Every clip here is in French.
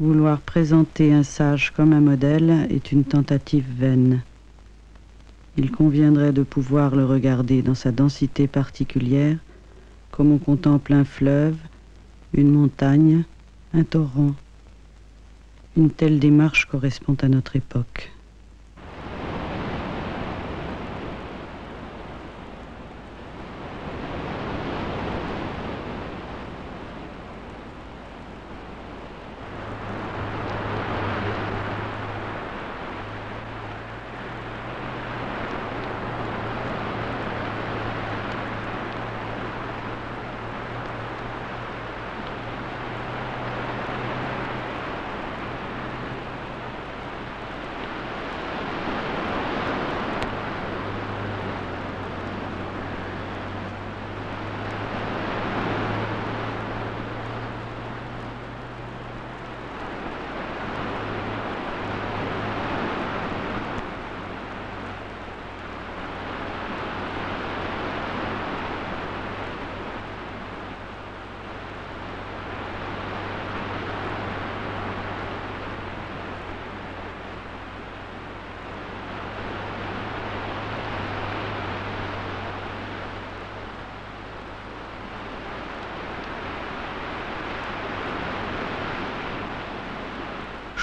Vouloir présenter un sage comme un modèle est une tentative vaine. Il conviendrait de pouvoir le regarder dans sa densité particulière, comme on contemple un fleuve, une montagne, un torrent. Une telle démarche correspond à notre époque.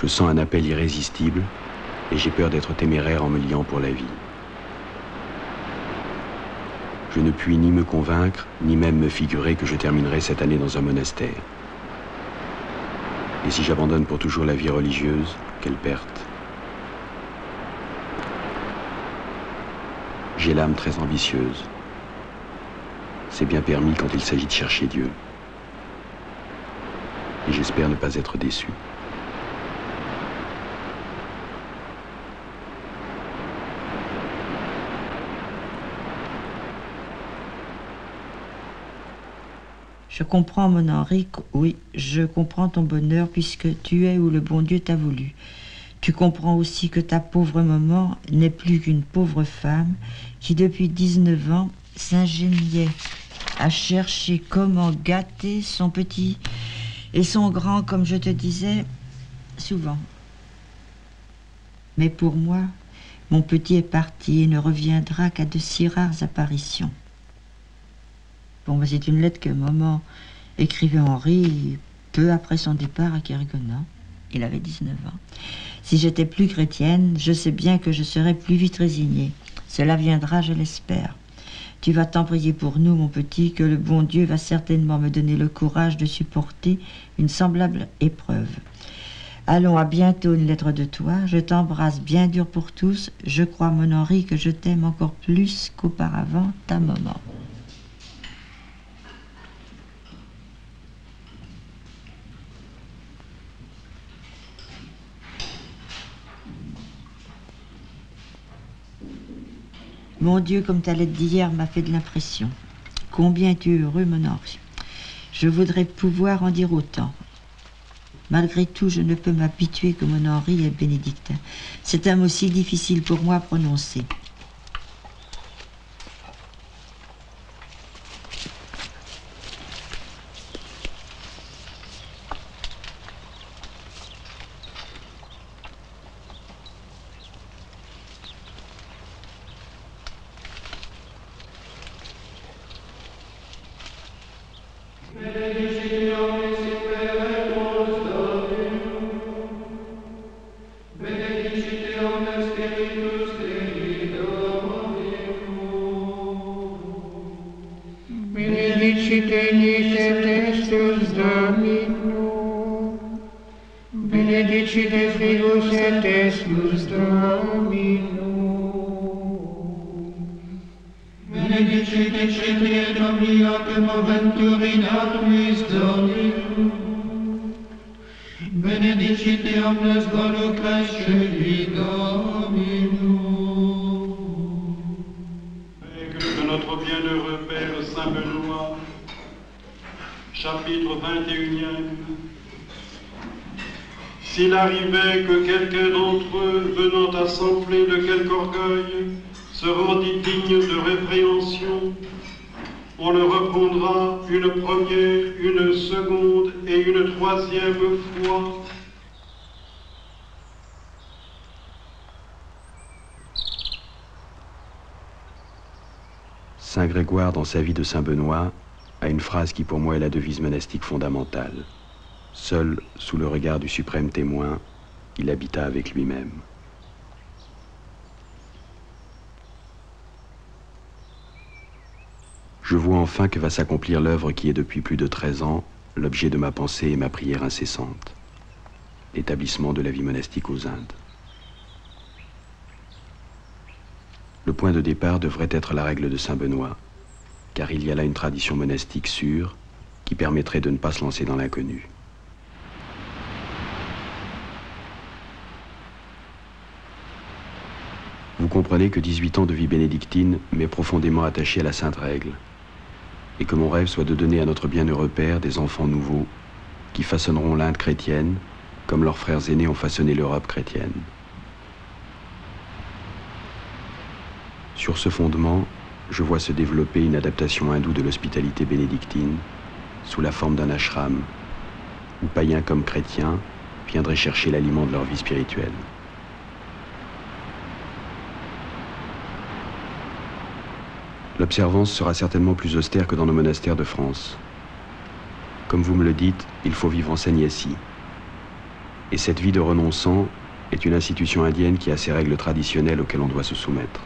Je sens un appel irrésistible et j'ai peur d'être téméraire en me liant pour la vie. Je ne puis ni me convaincre, ni même me figurer que je terminerai cette année dans un monastère. Et si j'abandonne pour toujours la vie religieuse, quelle perte. J'ai l'âme très ambitieuse. C'est bien permis quand il s'agit de chercher Dieu. Et j'espère ne pas être déçu. Je comprends, mon Henri, oui, je comprends ton bonheur puisque tu es où le bon Dieu t'a voulu. Tu comprends aussi que ta pauvre maman n'est plus qu'une pauvre femme qui, depuis 19 ans, s'ingéniait à chercher comment gâter son petit et son grand, comme je te disais souvent. Mais pour moi, mon petit est parti et ne reviendra qu'à de si rares apparitions. Bon, c'est une lettre que maman écrivait à Henri peu après son départ à Kerguelen. Il avait 19 ans. Si j'étais plus chrétienne, je sais bien que je serais plus vite résignée. Cela viendra, je l'espère. Tu vas t'en prier pour nous, mon petit, que le bon Dieu va certainement me donner le courage de supporter une semblable épreuve. Allons, à bientôt, une lettre de toi. Je t'embrasse bien dur pour tous. Je crois, mon Henri, que je t'aime encore plus qu'auparavant, ta maman. Mon Dieu, comme ta lettre d'hier m'a fait de l'impression. Combien tu es heureux, mon Henri. Je voudrais pouvoir en dire autant. Malgré tout, je ne peux m'habituer que mon Henri est bénédictin. C'est un mot si difficile pour moi à prononcer. Benedicite Filius et Spiritus Domino. Benedicite Cetri et omnia que moventur in atuis Domino. Benedicite omnes volucres celi Domino. Que notre bienheureux Père Saint-Benoît, chapitre 21e. S'il arrivait que quelqu'un d'entre eux, venant à s'enfler de quelque orgueil, se rendit digne de répréhension, on le reprendra une première, une seconde et une troisième fois, Saint Grégoire, dans sa vie de Saint Benoît, a une phrase qui pour moi est la devise monastique fondamentale. Seul, sous le regard du suprême témoin, il habita avec lui-même. Je vois enfin que va s'accomplir l'œuvre qui est depuis plus de 13 ans l'objet de ma pensée et ma prière incessante, l'établissement de la vie monastique aux Indes. Le point de départ devrait être la règle de Saint Benoît, car il y a là une tradition monastique sûre qui permettrait de ne pas se lancer dans l'inconnu. Vous comprenez que 18 ans de vie bénédictine m'est profondément attaché à la sainte règle, et que mon rêve soit de donner à notre bienheureux Père des enfants nouveaux qui façonneront l'Inde chrétienne comme leurs frères aînés ont façonné l'Europe chrétienne. Sur ce fondement, je vois se développer une adaptation hindoue de l'hospitalité bénédictine sous la forme d'un ashram où païens comme chrétiens viendraient chercher l'aliment de leur vie spirituelle. L'observance sera certainement plus austère que dans nos monastères de France. Comme vous me le dites, il faut vivre en sannyasi. Et cette vie de renonçant est une institution indienne qui a ses règles traditionnelles auxquelles on doit se soumettre.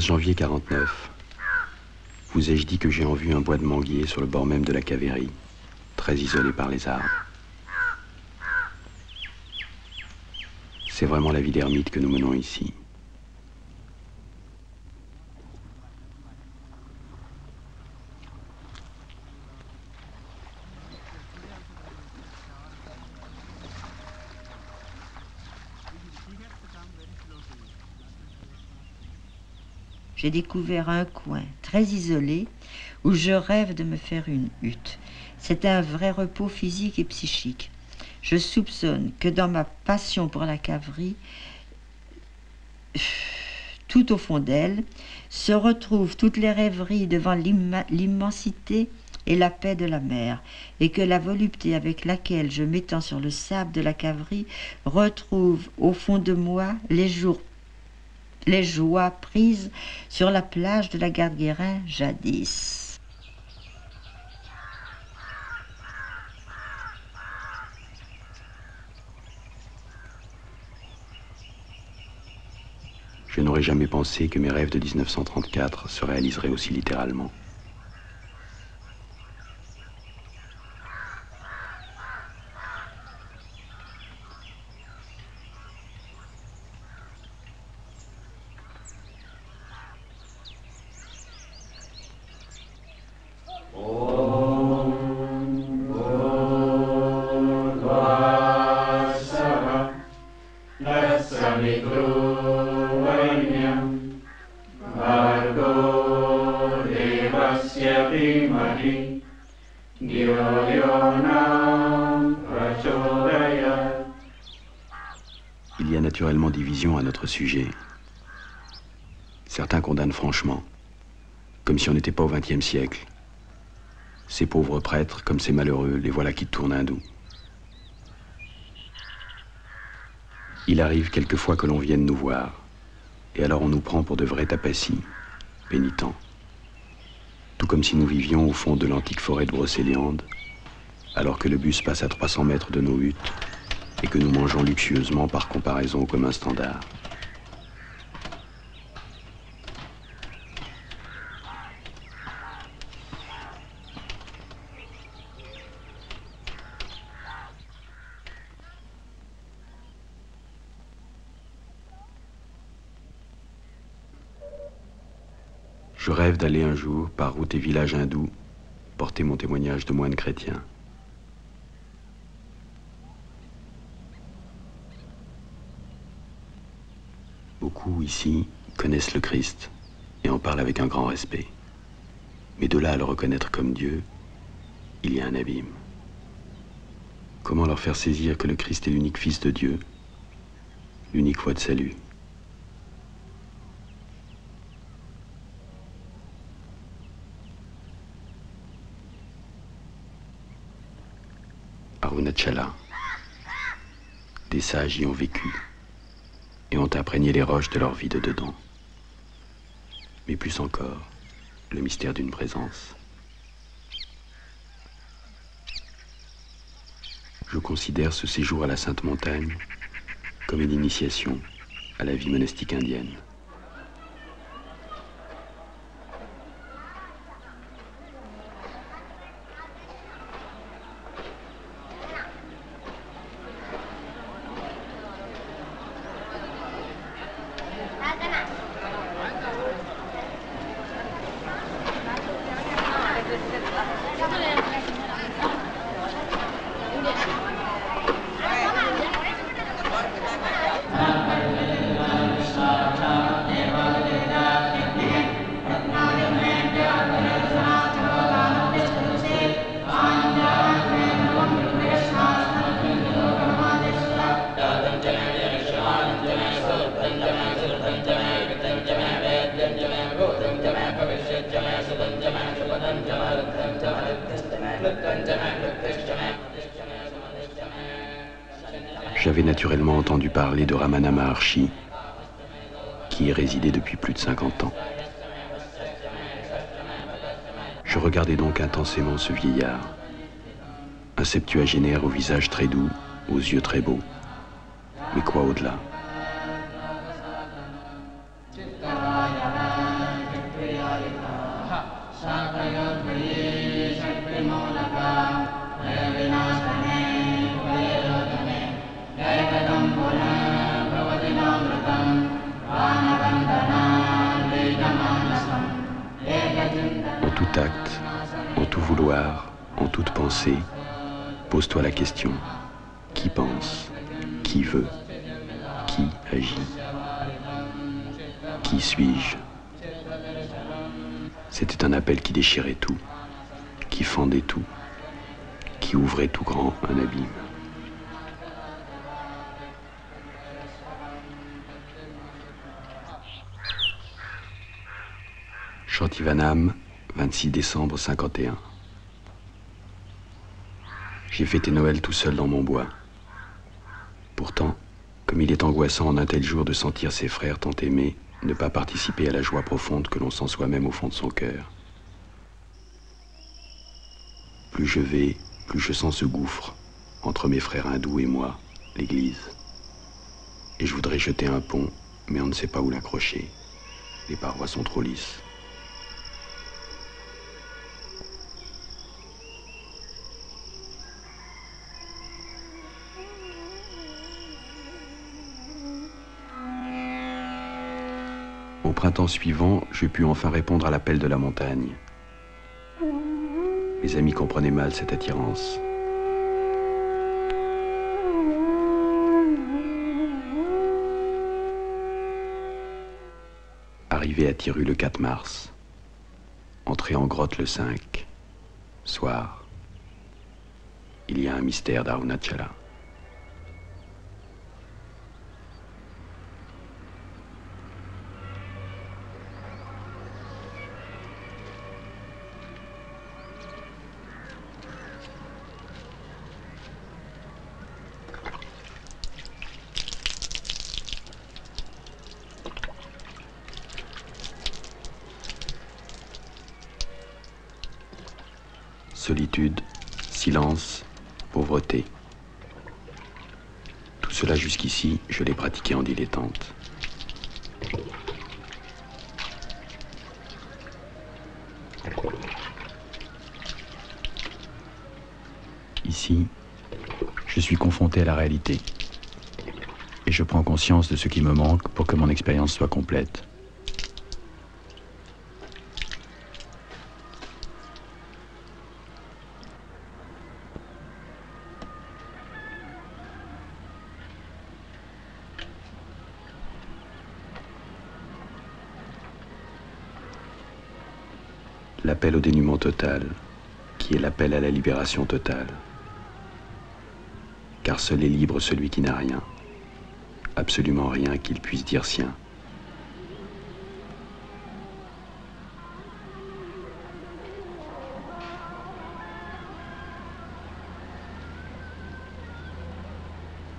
Janvier 49. Vous ai-je dit que j'ai en vue un bois de manguier sur le bord même de la Cauvery, très isolé par les arbres. C'est vraiment la vie d'ermite que nous menons ici. J'ai découvert un coin très isolé où je rêve de me faire une hutte. C'est un vrai repos physique et psychique. Je soupçonne que dans ma passion pour la cavalerie, tout au fond d'elle, se retrouvent toutes les rêveries devant l'immensité et la paix de la mer, et que la volupté avec laquelle je m'étends sur le sable de la cavalerie retrouve au fond de moi les joies prises sur la plage de la Garde-Guérin jadis. Je n'aurais jamais pensé que mes rêves de 1934 se réaliseraient aussi littéralement. Il y a naturellement division à notre sujet. Certains condamnent franchement, comme si on n'était pas au XXe siècle. Ces pauvres prêtres, comme ces malheureux, les voilà qui tournent hindous. Il arrive quelquefois que l'on vienne nous voir, et alors on nous prend pour de vrais tapassis, pénitents. Tout comme si nous vivions au fond de l'antique forêt de Brocéliande, alors que le bus passe à 300 mètres de nos huttes, et que nous mangeons luxueusement par comparaison au commun standard. Je rêve d'aller un jour, par route et village hindou, porter mon témoignage de moine chrétien. Beaucoup ici connaissent le Christ et en parlent avec un grand respect. Mais de là à le reconnaître comme Dieu, il y a un abîme. Comment leur faire saisir que le Christ est l'unique Fils de Dieu, l'unique voie de salut? Arunachala, des sages y ont vécu et ont imprégné les roches de leur vie de dedans. Mais plus encore, le mystère d'une présence. Je considère ce séjour à la Sainte Montagne comme une initiation à la vie monastique indienne. J'avais naturellement entendu parler de Ramana Maharshi, qui y résidait depuis plus de 50 ans. Je regardais donc intensément ce vieillard, un septuagénaire au visage très doux, aux yeux très beaux. Mais quoi au-delà? En tout acte, en tout vouloir, en toute pensée, pose-toi la question: qui pense? Qui veut? Qui agit? Qui suis-je? C'était un appel qui déchirait tout, qui fendait tout, qui ouvrait tout grand un abîme. Chantivanam, 26 décembre 51. J'ai fêté Noël tout seul dans mon bois. Pourtant, comme il est angoissant en un tel jour de sentir ses frères tant aimés ne pas participer à la joie profonde que l'on sent soi-même au fond de son cœur. Plus je vais, plus je sens ce gouffre entre mes frères hindous et moi, l'Église. Et je voudrais jeter un pont, mais on ne sait pas où l'accrocher. Les parois sont trop lisses. Au printemps suivant, je pus enfin répondre à l'appel de la montagne. Mes amis comprenaient mal cette attirance. Arrivé à Thiru le 4 mars, entré en grotte le 5, soir, il y a un mystère d'Arunachala. Solitude, silence, pauvreté. Tout cela jusqu'ici, je l'ai pratiqué en dilettante. Ici, je suis confronté à la réalité. Et je prends conscience de ce qui me manque pour que mon expérience soit complète. L'appel au dénuement total, qui est l'appel à la libération totale. Car seul est libre celui qui n'a rien, absolument rien qu'il puisse dire sien.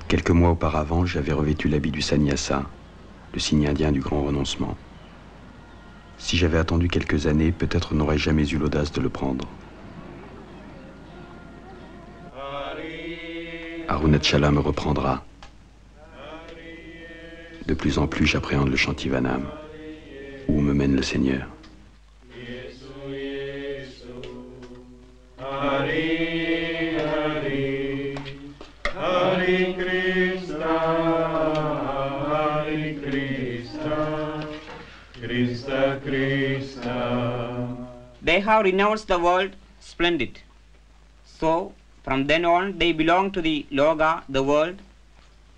Quelques mois auparavant, j'avais revêtu l'habit du sannyasa, le signe indien du grand renoncement. Si j'avais attendu quelques années, peut-être n'aurais-je jamais eu l'audace de le prendre. Arunachala me reprendra. De plus en plus, j'appréhende le Shantivanam. Où me mène le Seigneur? They have renounced the world, splendid. So, from then on, they belong to the Loga, the world,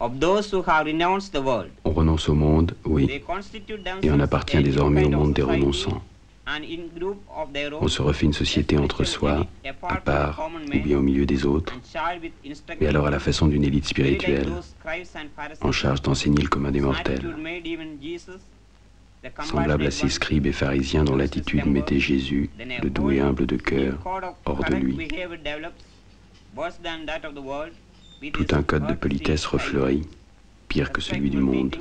of those who have renounced the world. On renonce au monde, oui, They constitute et on themselves appartient a désormais au new kind monde of des society, renonçants. and in group of their own, On se refait une société entre soi, à part, ou bien au milieu des autres, and child with instructed mais alors à la façon d'une élite very like spirituelle, those scribes and Pharisees, en charge d'enseigner le commun des whose mortels, attitude made even Jesus, the semblable à compassionate ces one, scribes et pharisiens dont l'attitude mettait Jésus, then a le doux et whole humble de cœur, code of hors de correct lui. behavior develops, worse than that of the world, with Tout its un code de courtesy, politesse refleurit, pire que celui du monde,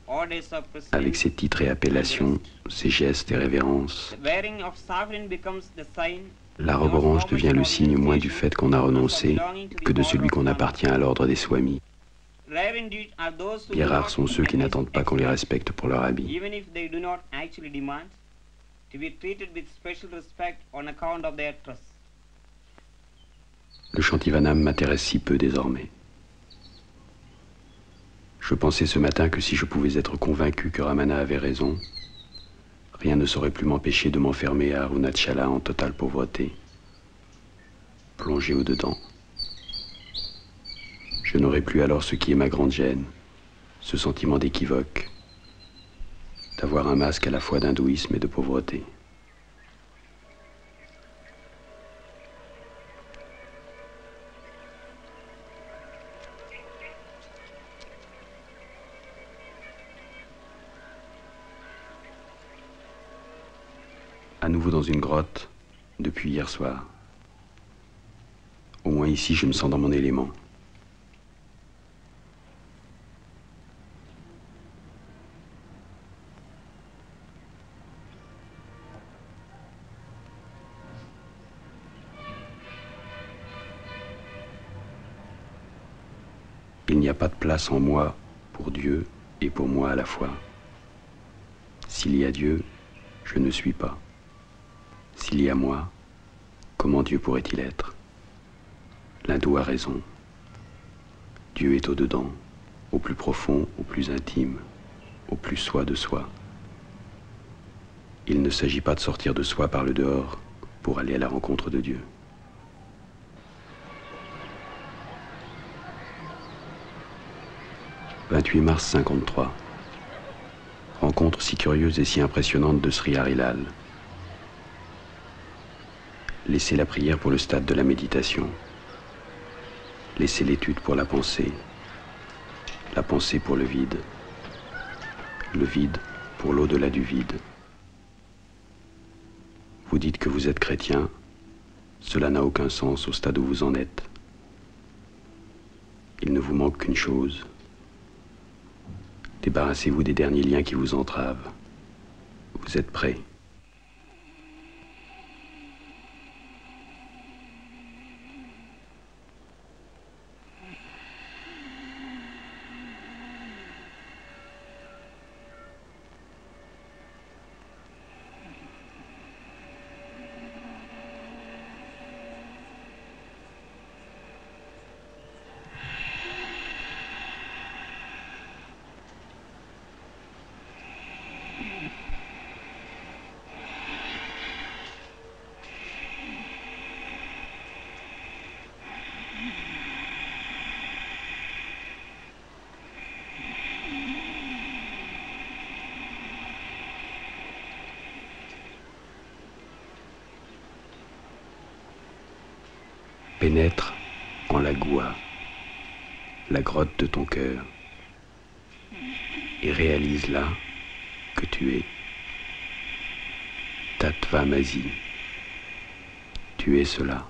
orders of precedence, avec ses titres et appellations, ses gestes et révérences. the wearing of sovereign becomes the sign. La robe orange devient le signe moins du fait qu'on a renoncé que de celui qu'on appartient à l'ordre des swamis. Rare indeed are those who Bien do rares not sont ceux qui seek n'attendent pas qu'on les respecte pour leur habit. even if they do not actually demand to be treated with special respect on account of their trust. Le Shantivanam m'intéresse si peu désormais. Je pensais ce matin que si je pouvais être convaincu que Ramana avait raison, rien ne saurait plus m'empêcher de m'enfermer à Arunachala en totale pauvreté, plongé au-dedans. Je n'aurai plus alors ce qui est ma grande gêne, ce sentiment d'équivoque, d'avoir un masque à la fois d'hindouisme et de pauvreté. À nouveau dans une grotte, depuis hier soir. Au moins ici, je me sens dans mon élément. Il n'y a pas de place en moi pour Dieu et pour moi à la fois. S'il y a Dieu, je ne suis pas. S'il y a moi, comment Dieu pourrait-il être? L'hindou a raison. Dieu est au-dedans, au plus profond, au plus intime, au plus soi de soi. Il ne s'agit pas de sortir de soi par le dehors pour aller à la rencontre de Dieu. « 28 mars 53. Rencontre si curieuse et si impressionnante de Sri Harilal. Laissez la prière pour le stade de la méditation. Laissez l'étude pour la pensée pour le vide pour l'au-delà du vide. Vous dites que vous êtes chrétien, cela n'a aucun sens au stade où vous en êtes. Il ne vous manque qu'une chose. Débarrassez-vous des derniers liens qui vous entravent. Vous êtes prêts. Pénètre en la Goua, la grotte de ton cœur, et réalise là que tu es Tatvamasi. Tu es cela.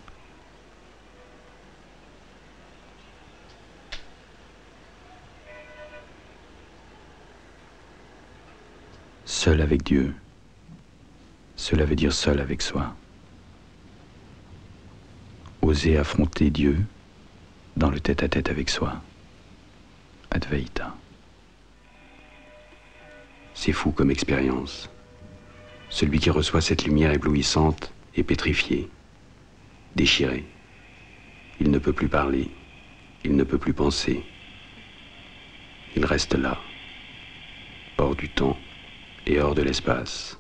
Seul avec Dieu, cela veut dire seul avec soi. Oser affronter Dieu dans le tête-à-tête avec soi. Advaita. C'est fou comme expérience. Celui qui reçoit cette lumière éblouissante est pétrifié, déchiré. Il ne peut plus parler, il ne peut plus penser. Il reste là, hors du temps et hors de l'espace,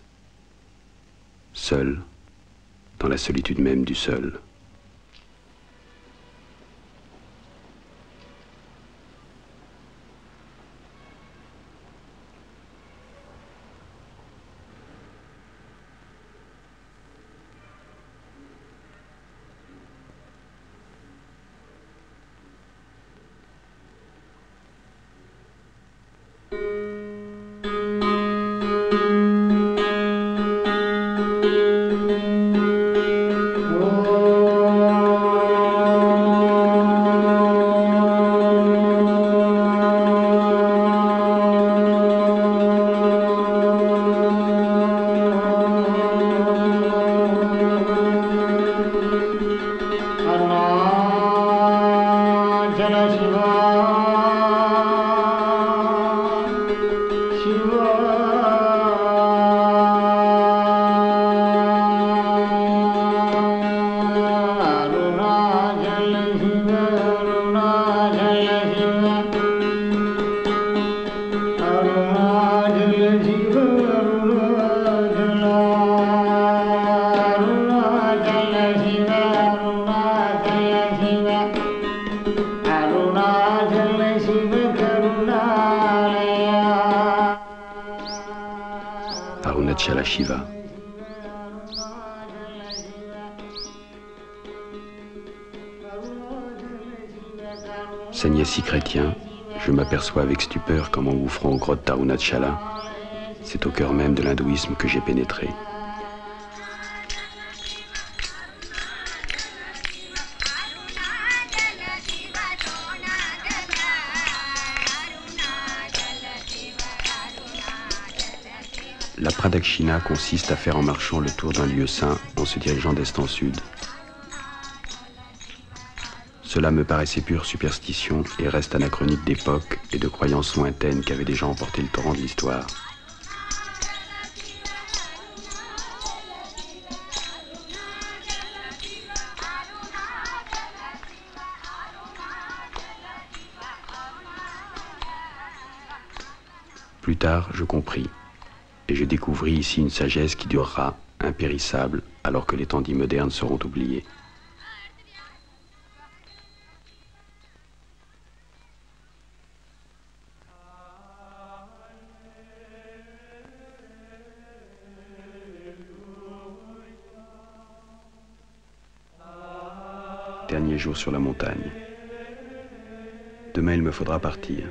seul, dans la solitude même du seul. Arunachala Shiva. Sannyasi chrétien, je m'aperçois avec stupeur qu'en m'engouffrant aux grottes d'Arunachala, c'est au cœur même de l'hindouisme que j'ai pénétré. La pradakshina consiste à faire en marchant le tour d'un lieu saint en se dirigeant d'est en sud. Cela me paraissait pure superstition et reste anachronique d'époque et de croyances lointaines qu'avaient déjà emporté le torrent de l'histoire. Plus tard, je compris. Et je découvris ici une sagesse qui durera, impérissable, alors que les temps dits modernes seront oubliés. Dernier jour sur la montagne. Demain, il me faudra partir.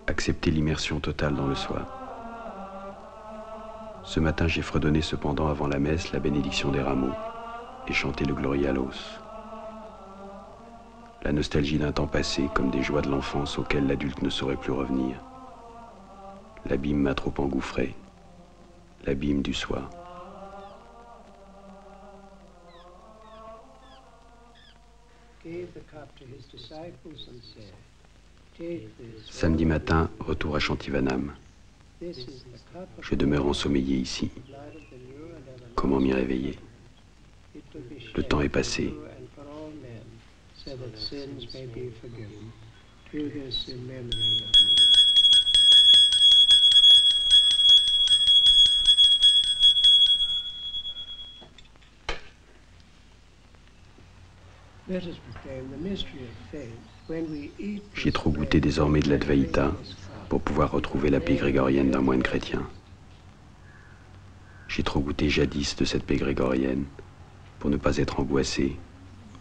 Accepter l'immersion totale dans le soi. Ce matin, j'ai fredonné cependant avant la messe la bénédiction des rameaux et chanté le Gloria Laus. La nostalgie d'un temps passé comme des joies de l'enfance auxquelles l'adulte ne saurait plus revenir. L'abîme m'a trop engouffré, l'abîme du soi. Samedi matin, retour à Shantivanam. Je demeure ensommeillé ici. Comment m'y réveiller? Le temps est passé. J'ai trop goûté désormais de l'Advaita pour pouvoir retrouver la paix grégorienne d'un moine chrétien. J'ai trop goûté jadis de cette paix grégorienne pour ne pas être angoissé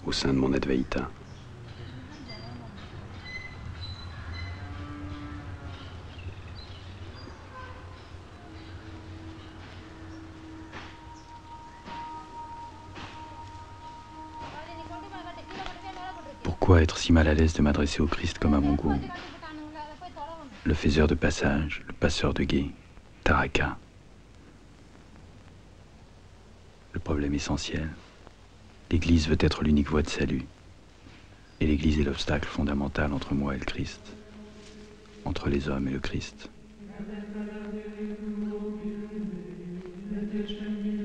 au sein de mon Advaita. Pourquoi être si mal à l'aise de m'adresser au Christ comme à mon gourou? Le faiseur de passage, le passeur de guet, Taraka. Le problème essentiel, l'Église veut être l'unique voie de salut. Et l'Église est l'obstacle fondamental entre moi et le Christ, entre les hommes et le Christ.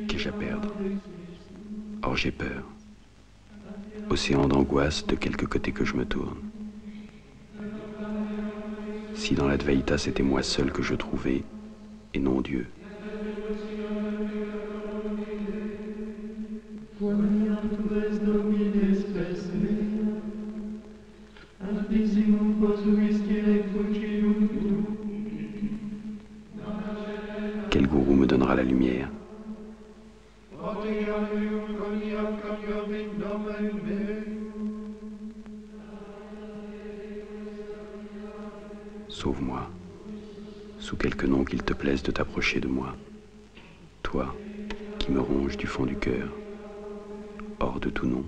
Qu'ai-je à perdre? Or j'ai peur. Océan d'angoisse de quelque côté que je me tourne. Si dans l'Advaita c'était moi seul que je trouvais, et non Dieu. Quel gourou me donnera la lumière? Sauve-moi, sous quelque nom qu'il te plaise de t'approcher de moi. Toi, qui me ronges du fond du cœur, hors de tout nom.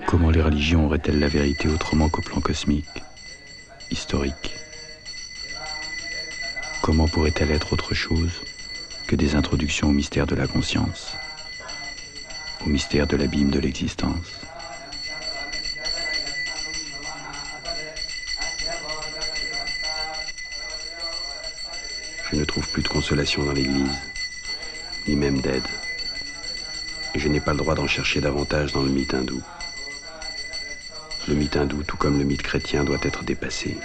Comment les religions auraient-elles la vérité autrement qu'au plan cosmique, historique? Comment pourrait-elle être autre chose que des introductions au mystère de la conscience, au mystère de l'abîme de l'existence? Je ne trouve plus de consolation dans l'Église, ni même d'aide. Et je n'ai pas le droit d'en chercher davantage dans le mythe hindou. Le mythe hindou, tout comme le mythe chrétien, doit être dépassé.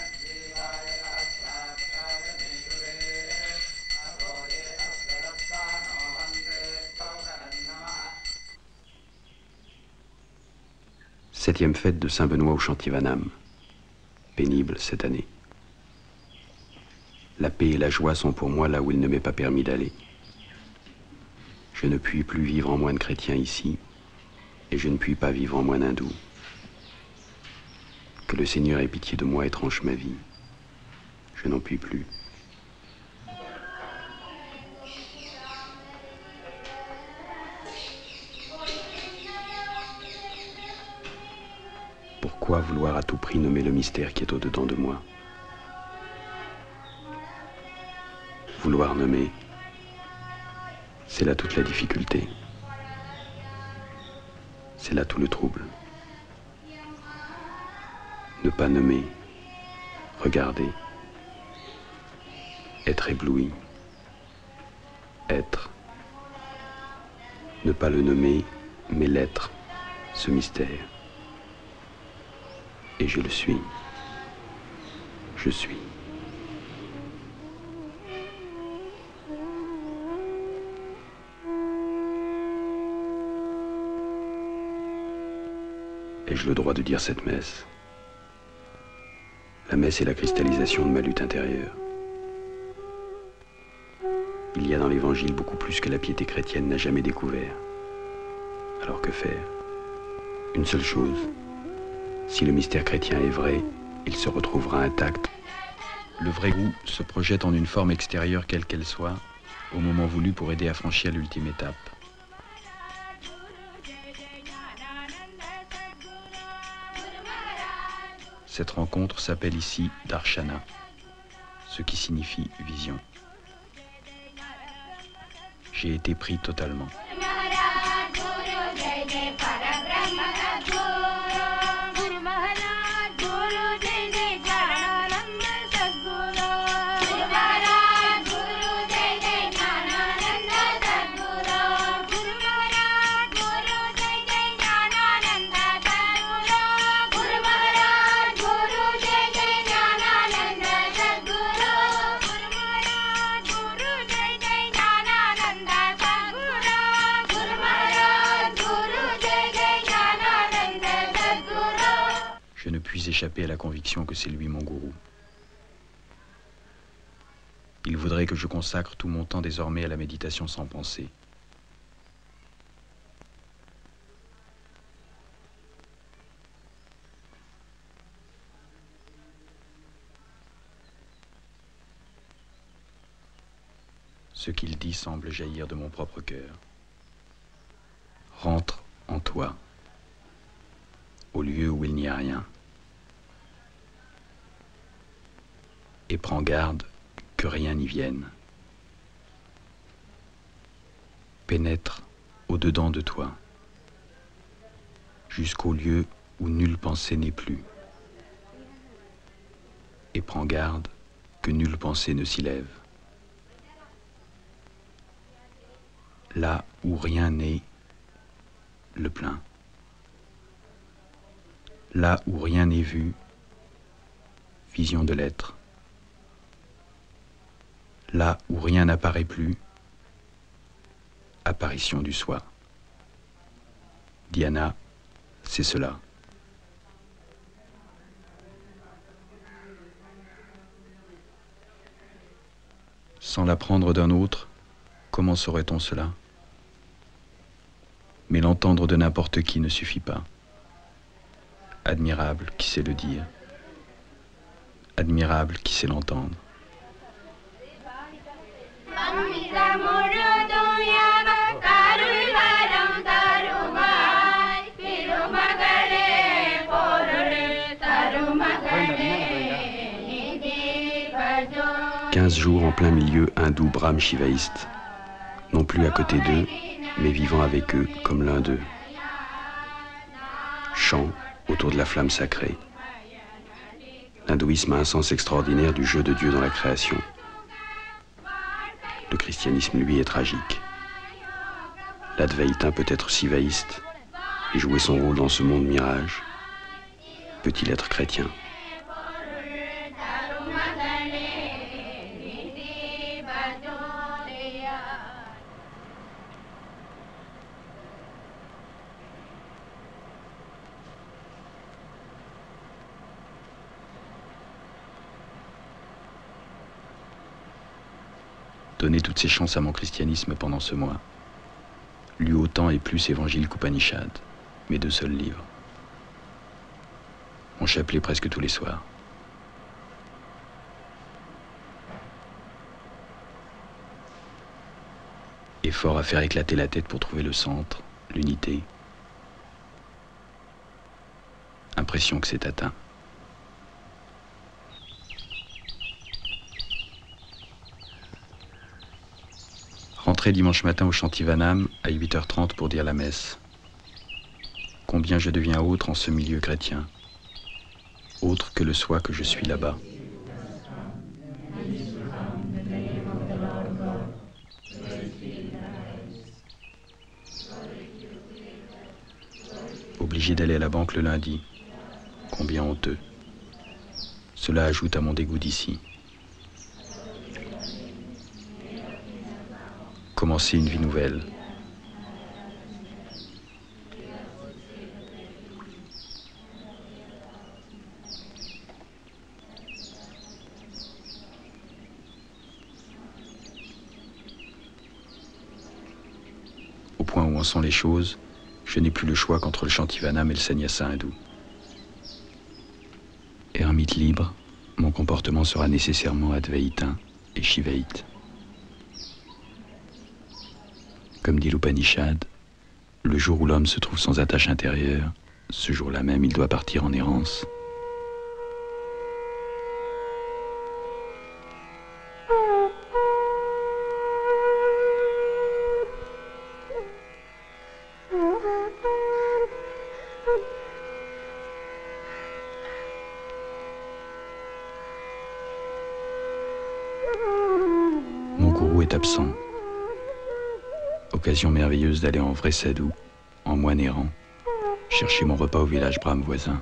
Septième fête de Saint-Benoît au Chantivanam. Pénible cette année. La paix et la joie sont pour moi là où il ne m'est pas permis d'aller. Je ne puis plus vivre en moine chrétien ici, et je ne puis pas vivre en moine hindou. Que le Seigneur ait pitié de moi et tranche ma vie. Je n'en puis plus. Pourquoi vouloir à tout prix nommer le mystère qui est au-dedans de moi? Vouloir nommer, c'est là toute la difficulté. C'est là tout le trouble. Ne pas nommer, regarder, être ébloui, être. Ne pas le nommer, mais l'être, ce mystère. Et je le suis. Je suis. Ai-je le droit de dire cette messe? La messe est la cristallisation de ma lutte intérieure. Il y a dans l'Évangile beaucoup plus que la piété chrétienne n'a jamais découvert. Alors que faire? Une seule chose. Si le mystère chrétien est vrai, il se retrouvera intact. Le vrai goût se projette en une forme extérieure quelle qu'elle soit, au moment voulu pour aider à franchir l'ultime étape. Cette rencontre s'appelle ici Darshana, ce qui signifie vision. J'ai été pris totalement. Je ne puis échapper à la conviction que c'est lui mon gourou. Il voudrait que je consacre tout mon temps désormais à la méditation sans pensée. Ce qu'il dit semble jaillir de mon propre cœur. Rentre en toi, au lieu où il n'y a rien, et prends garde que rien n'y vienne. Pénètre au-dedans de toi, jusqu'au lieu où nulle pensée n'est plus, et prends garde que nulle pensée ne s'y lève. Là où rien n'est, le plein. Là où rien n'est vu, vision de l'être. Là où rien n'apparaît plus, apparition du soi. Dhyana, c'est cela. Sans l'apprendre d'un autre, comment saurait-on cela? Mais l'entendre de n'importe qui ne suffit pas. Admirable qui sait le dire. Admirable qui sait l'entendre. « 15 jours en plein milieu hindou brahme shivaïste, non plus à côté d'eux, mais vivant avec eux comme l'un d'eux. Chant autour de la flamme sacrée. L'hindouisme a un sens extraordinaire du jeu de Dieu dans la création. Le christianisme, lui, est tragique. L'advaïtain peut être sivaïste et jouer son rôle dans ce monde mirage. Peut-il être chrétien? Donner toutes ses chances à mon christianisme pendant ce mois. Lu autant et plus évangile qu'Upanishad, mes 2 seuls livres. Mon chapelet presque tous les soirs. Effort à faire éclater la tête pour trouver le centre, l'unité. Impression que c'est atteint. Rentré dimanche matin au Shantivanam à 8h30 pour dire la messe. Combien je deviens autre en ce milieu chrétien, autre que le soi que je suis là-bas. Obligé d'aller à la banque le lundi, combien honteux. Cela ajoute à mon dégoût d'ici. Commencer une vie nouvelle. Au point où en sont les choses, je n'ai plus le choix qu'entre le Shantivanam et le sannyasa hindou. Ermite libre, mon comportement sera nécessairement advaïtain et shivaïte. Comme dit l'Upanishad, le jour où l'homme se trouve sans attache intérieure, ce jour-là même il doit partir en errance. Mon gourou est absent. Occasion merveilleuse d'aller en vrai sadhu, en moine errant, chercher mon repas au village brahme voisin.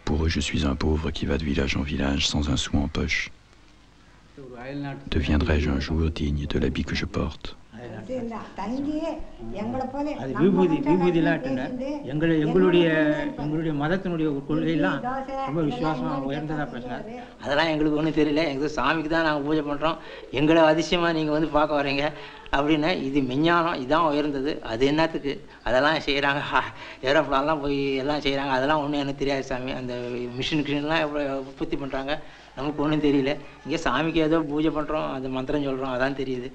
Pour eux, je suis un pauvre qui va de village en village sans un sou en poche. Deviendrai-je un jour digne de l'habit que je porte? அது விபூதிலாட்டுங்க எங்களுடைய மதத்தினுடைய கொள்கையெல்லாம் ரொம்ப விசுவாசமாக உயர்ந்ததாக பேசினார். அதெல்லாம் எங்களுக்கு ஒன்றும் தெரியல, எங்களுக்கு சாமிக்கு தான் நாங்கள் பூஜை பண்ணுறோம், எங்களை அதிசயமாக நீங்கள் வந்து பார்க்க வரீங்க அப்படின்னு. இது மெஞ்ஞானம், இதுதான் உயர்ந்தது. அது என்னத்துக்கு அதெல்லாம் செய்கிறாங்க, ஏரோப்ளான்லாம் போய் எல்லாம் செய்கிறாங்க, அதெல்லாம் ஒன்றும் எனக்கு தெரியாது சாமி. அந்த மிஷின்லாம் உற்பத்தி பண்ணுறாங்க, நமக்கு ஒன்றும் தெரியல. இங்கே சாமிக்கு ஏதோ பூஜை பண்ணுறோம், அது மந்திரம் சொல்கிறோம், அதான் தெரியுது.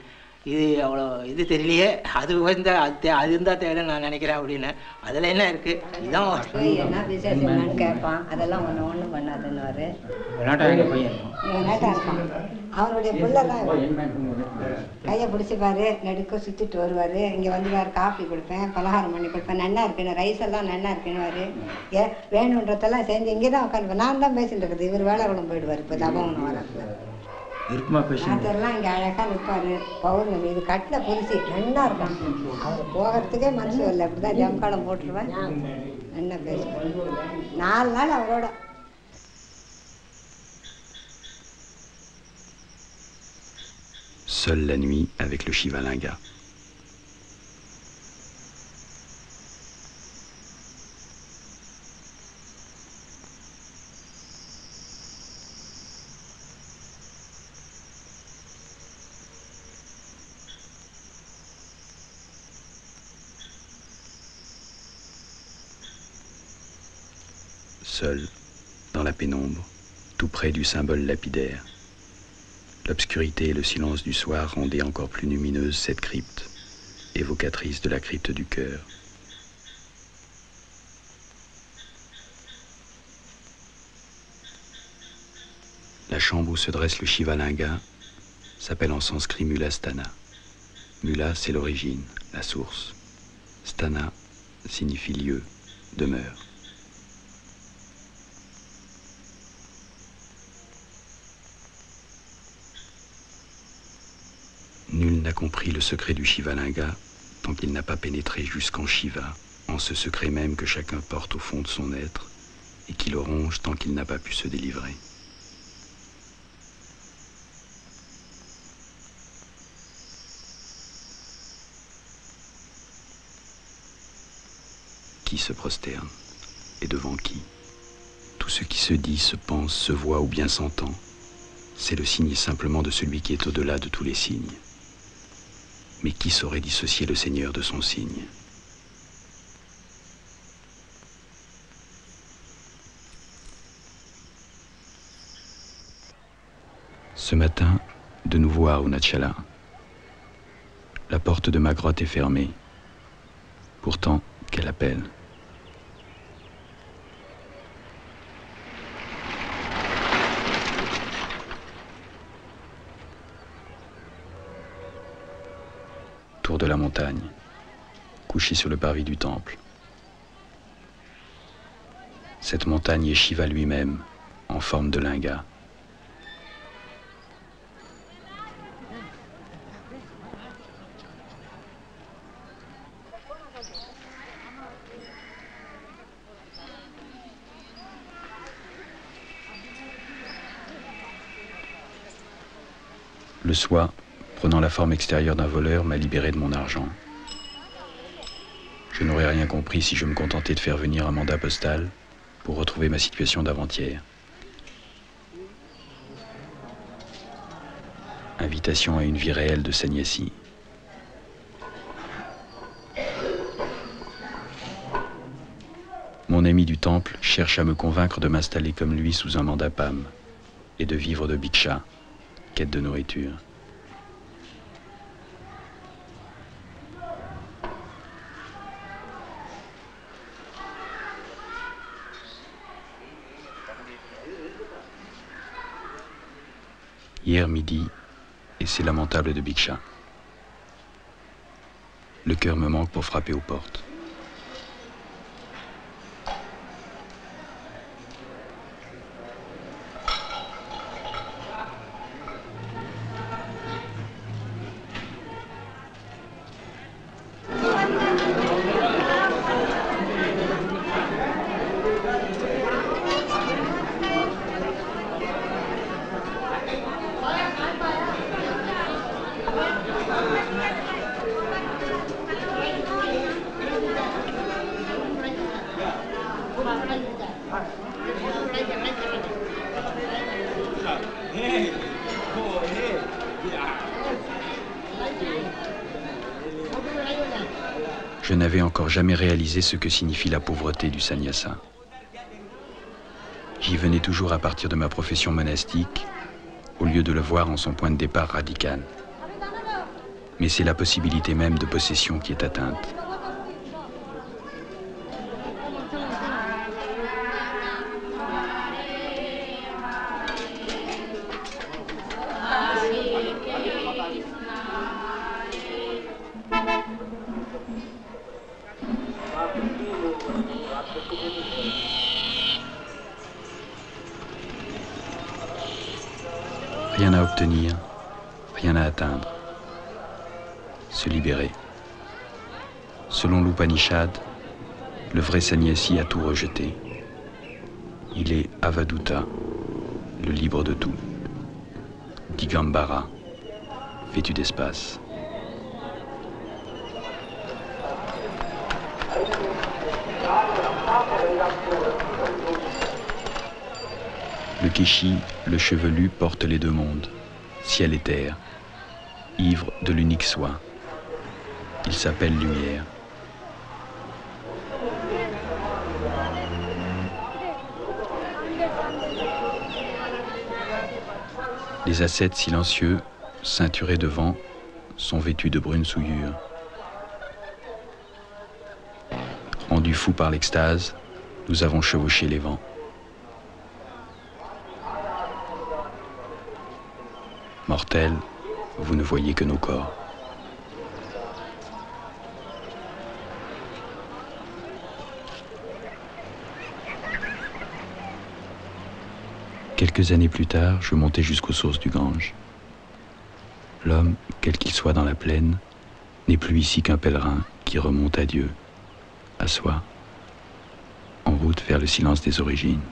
இது அவ்வளோ இது தெரியலையே, அது அது இருந்தால் தேவை நான் நினைக்கிறேன் அப்படின்னு. அதில் என்ன இருக்குது, இதுதான் என்ன விசேஷம் என்னன்னு கேட்பான். அதெல்லாம் ஒன்றும் பண்ணாதுன்னு பையன் அவனுடைய பிள்ளைதான் கையை பிடிச்சிப்பாரு, நடுக்க சுற்றிட்டு வருவார். இங்கே வந்து வேறு காஃபி கொடுப்பேன், பலகாரம் பண்ணி கொடுப்பேன், நன்னா இருக்குன்னு, ரைஸ் எல்லாம் நன்னா இருக்குன்னு வேணுன்றதெல்லாம் செஞ்சு இங்கே தான் உட்காந்துப்பேன். நான் தான் பேசிட்டு இருக்குது, இவர் வேலை கூட போயிடுவார். இப்போ தபம் வரத்துல அதெல்லாம் இங்கே அழகாக நிற்பார். பௌர்ணமி இது கட்டில் புரிசி நன்னா இருக்கும். அவர் போகிறதுக்கே மனசு வரல, அப்படிதான் ஜம்காலம் போட்டுருவேன். என்ன பேசுவேன் 4 நாள் அவரோட. Seule la nuit avec le Shivalinga. Seul, dans la pénombre, tout près du symbole lapidaire. L'obscurité et le silence du soir rendaient encore plus lumineuse cette crypte, évocatrice de la crypte du cœur. La chambre où se dresse le Shivalinga s'appelle en sanskrit Mula Sthana. Mula, c'est l'origine, la source. Sthana signifie lieu, demeure. Nul n'a compris le secret du Shivalinga tant qu'il n'a pas pénétré jusqu'en Shiva, en ce secret même que chacun porte au fond de son être et qui le ronge tant qu'il n'a pas pu se délivrer. Qui se prosterne et devant qui? Tout ce qui se dit, se pense, se voit ou bien s'entend, c'est le signe simplement de celui qui est au-delà de tous les signes. Mais qui saurait dissocier le Seigneur de son signe? Ce matin, de nouveau à Arunachala. La porte de ma grotte est fermée. Pourtant, quel appel! Tour de la montagne, couché sur le parvis du temple. Cette montagne est Shiva lui-même, en forme de linga. Le soie, prenant la forme extérieure d'un voleur, m'a libéré de mon argent. Je n'aurais rien compris si je me contentais de faire venir un mandat postal pour retrouver ma situation d'avant-hier. Invitation à une vie réelle de sannyasi. Mon ami du temple cherche à me convaincre de m'installer comme lui sous un mandapam et de vivre de bhiksha, quête de nourriture. Hier midi, et c'est lamentable de bhiksha. Le cœur me manque pour frapper aux portes. Je n'avais encore jamais réalisé ce que signifie la pauvreté du sannyasa. J'y venais toujours à partir de ma profession monastique, au lieu de le voir en son point de départ radical. Mais c'est la possibilité même de possession qui est atteinte. Rien à obtenir, rien à atteindre. Se libérer. Selon l'Upanishad, le vrai sannyasi a tout rejeté. Il est Avaduta, le libre de tout. Digambara, vêtu d'espace. Le Keshi, le chevelu, porte les deux mondes, ciel et terre, ivre de l'unique soi. Il s'appelle lumière. Les ascètes silencieux, ceinturés de vent, sont vêtus de brunes souillures. Rendus fous par l'extase, nous avons chevauché les vents. Mortels, vous ne voyez que nos corps. Quelques années plus tard, je montais jusqu'aux sources du Gange. L'homme, quel qu'il soit dans la plaine, n'est plus ici qu'un pèlerin qui remonte à Dieu, à soi, en route vers le silence des origines.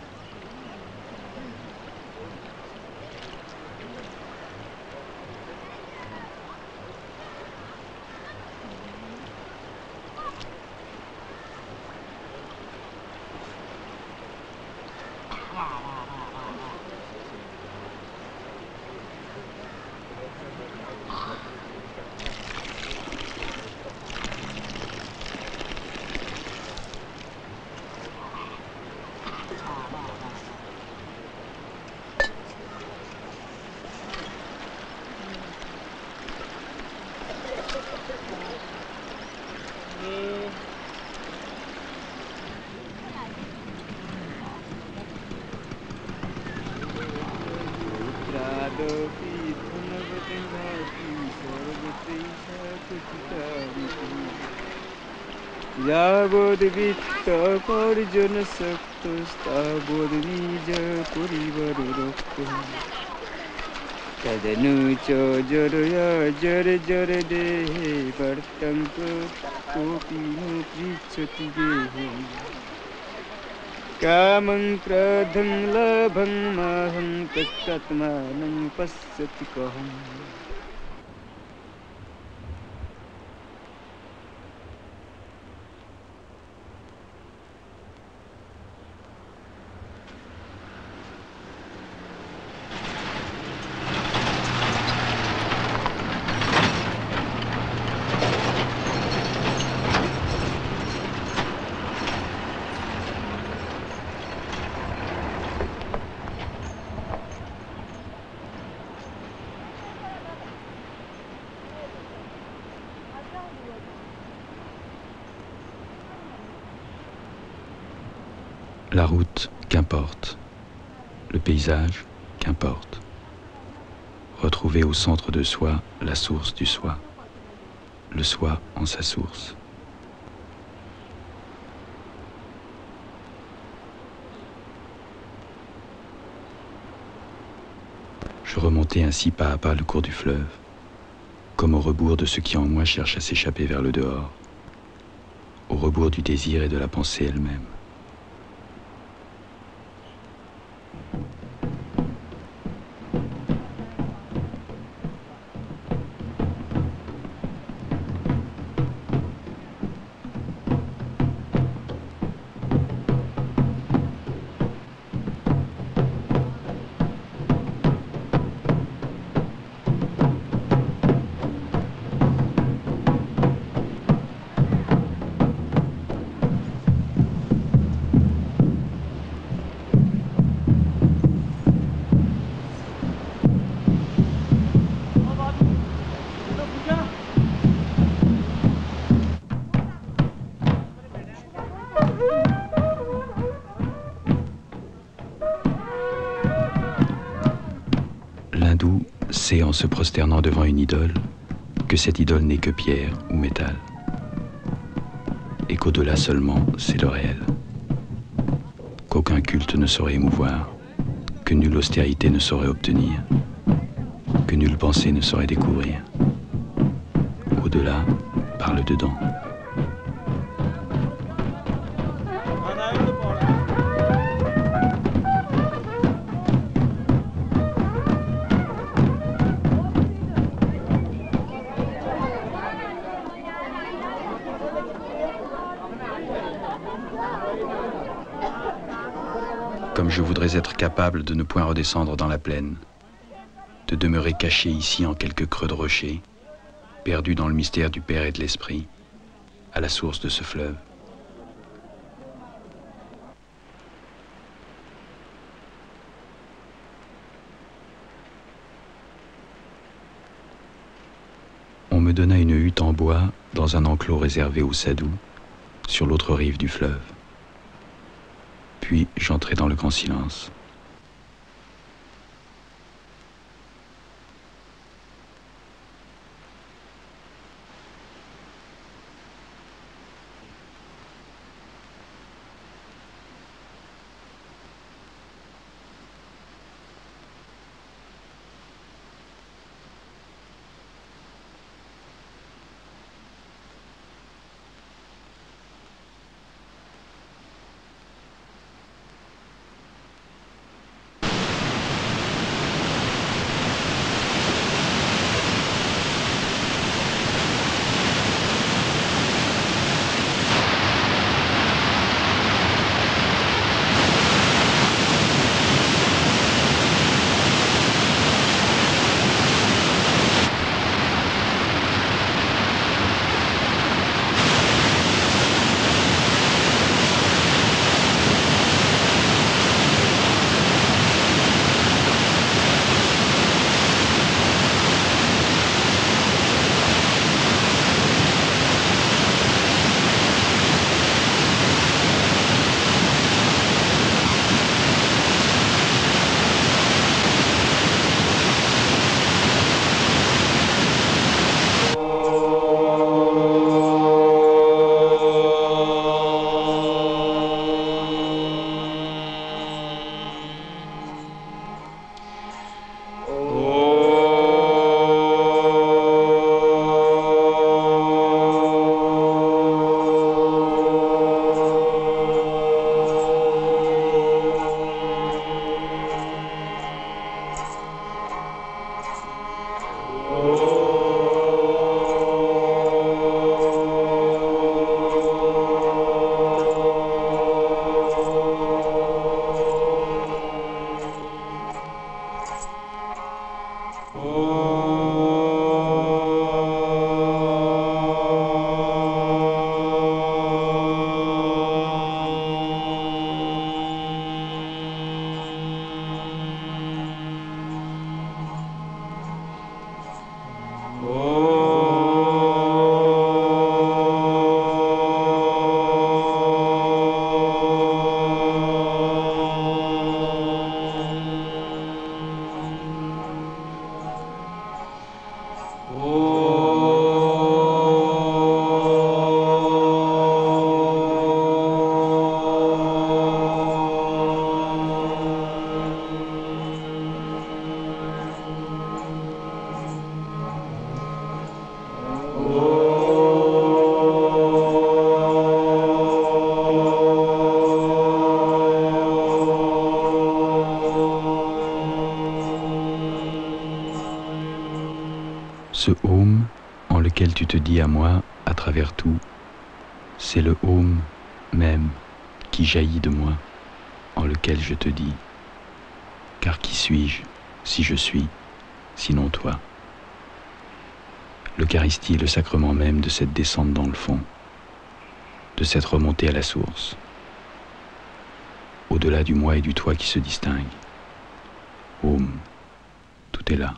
Yabod vitta parjana saktas tabod nija purivaru rokko Tadanu cho jaraya jare jare dehe vartanka kopinu prichati dehe Kamang pradhang labhang mahang tattatmanang pasyati kaham La route, qu'importe. Le paysage, qu'importe. Retrouver au centre de soi la source du soi. Le soi en sa source. Je remontais ainsi pas à pas le cours du fleuve, comme au rebours de ce qui en moi cherche à s'échapper vers le dehors, au rebours du désir et de la pensée elle-même. penser en se prosternant devant une idole que cette idole n'est que pierre ou métal, et qu'au-delà seulement, c'est le réel, qu'aucun culte ne saurait émouvoir, que nulle austérité ne saurait obtenir, que nulle pensée ne saurait découvrir. Au-delà, par le dedans. Comme je voudrais être capable de ne point redescendre dans la plaine, de demeurer caché ici en quelques creux de rocher, perdu dans le mystère du Père et de l'Esprit, à la source de ce fleuve. On me donna une hutte en bois dans un enclos réservé aux sadhus, sur l'autre rive du fleuve. Puis j'entrai dans le grand silence. Ce Om en lequel tu te dis à moi à travers tout, c'est le Om même qui jaillit de moi, en lequel je te dis, car qui suis-je si je suis, sinon toi? L'Eucharistie est le sacrement même de cette descente dans le fond, de cette remontée à la source, au-delà du moi et du toi qui se distinguent. Om, tout est là.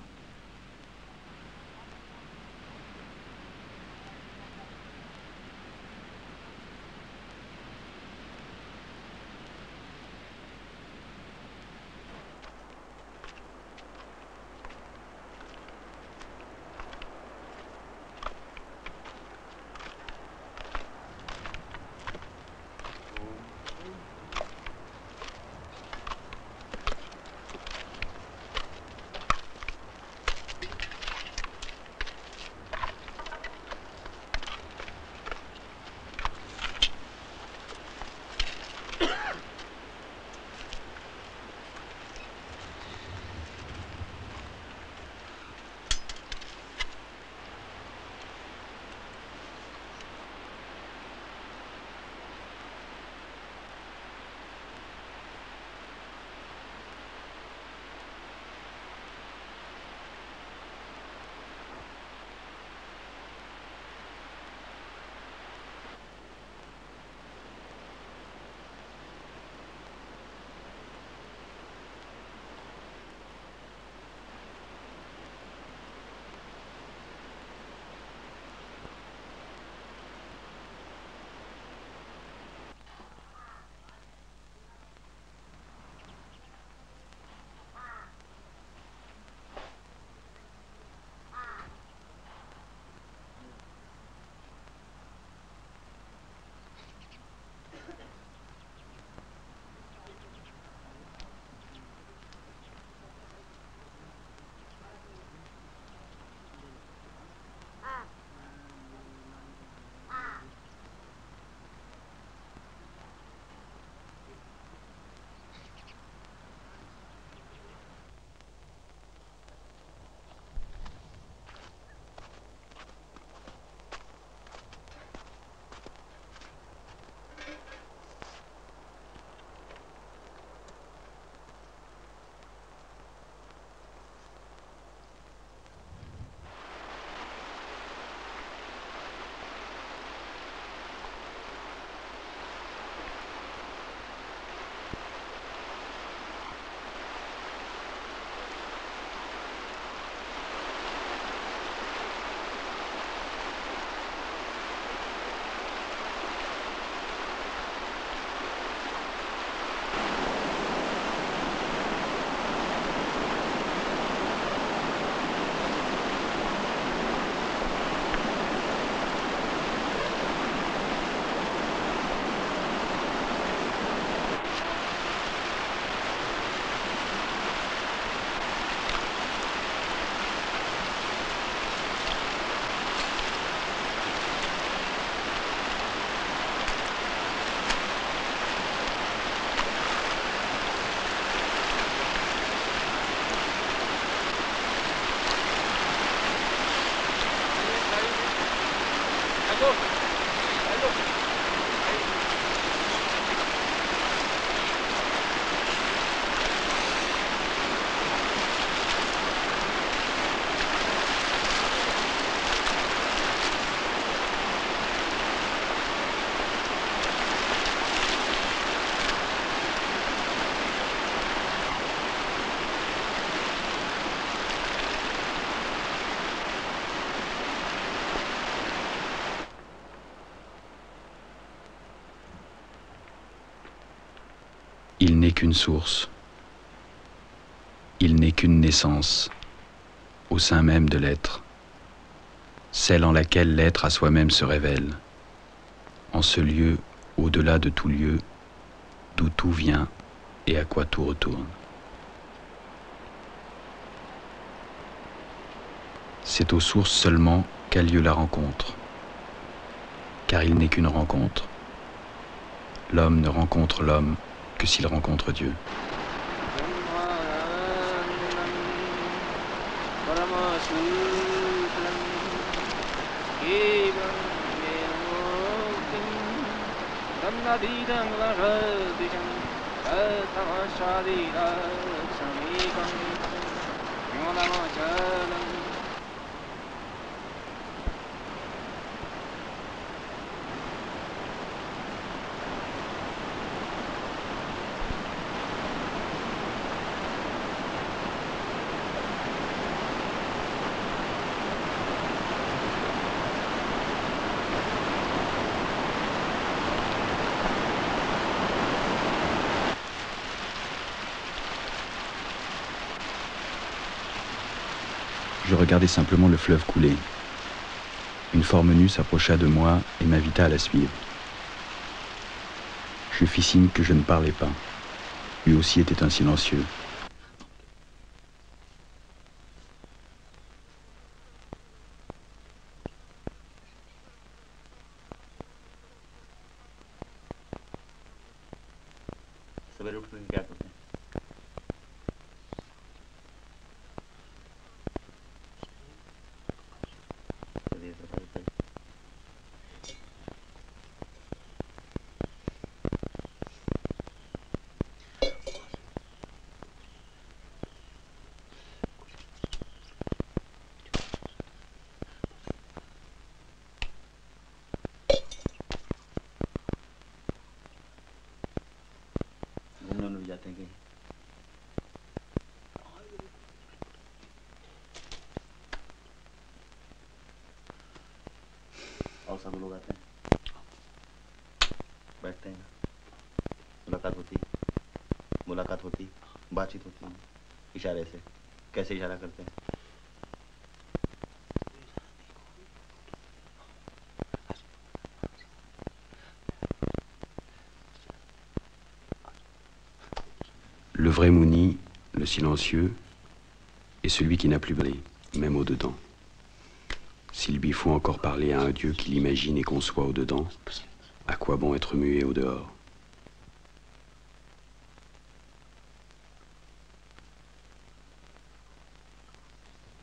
Il n'est qu'une source. Il n'est qu'une naissance, au sein même de l'être, celle en laquelle l'être à soi-même se révèle, en ce lieu au-delà de tout lieu, d'où tout vient et à quoi tout retourne. C'est aux sources seulement qu'a lieu la rencontre, car il n'est qu'une rencontre. L'homme ne rencontre l'homme que s'il rencontre Dieu. Je regardais simplement le fleuve couler. Une forme nue s'approcha de moi et m'invita à la suivre. Je fis signe que je ne parlais pas. Lui aussi était un silencieux. और सब लोग आते हैं, बैठते हैं, मुलाकात होती, बातचीत होती, इशारे से। कैसे इशारा करते हैं? Le vrai Mouni, le silencieux, est celui qui n'a plus brillé, même au-dedans. S'il lui faut encore parler à un Dieu qu'il imagine et conçoit au-dedans, à quoi bon être muet au-dehors?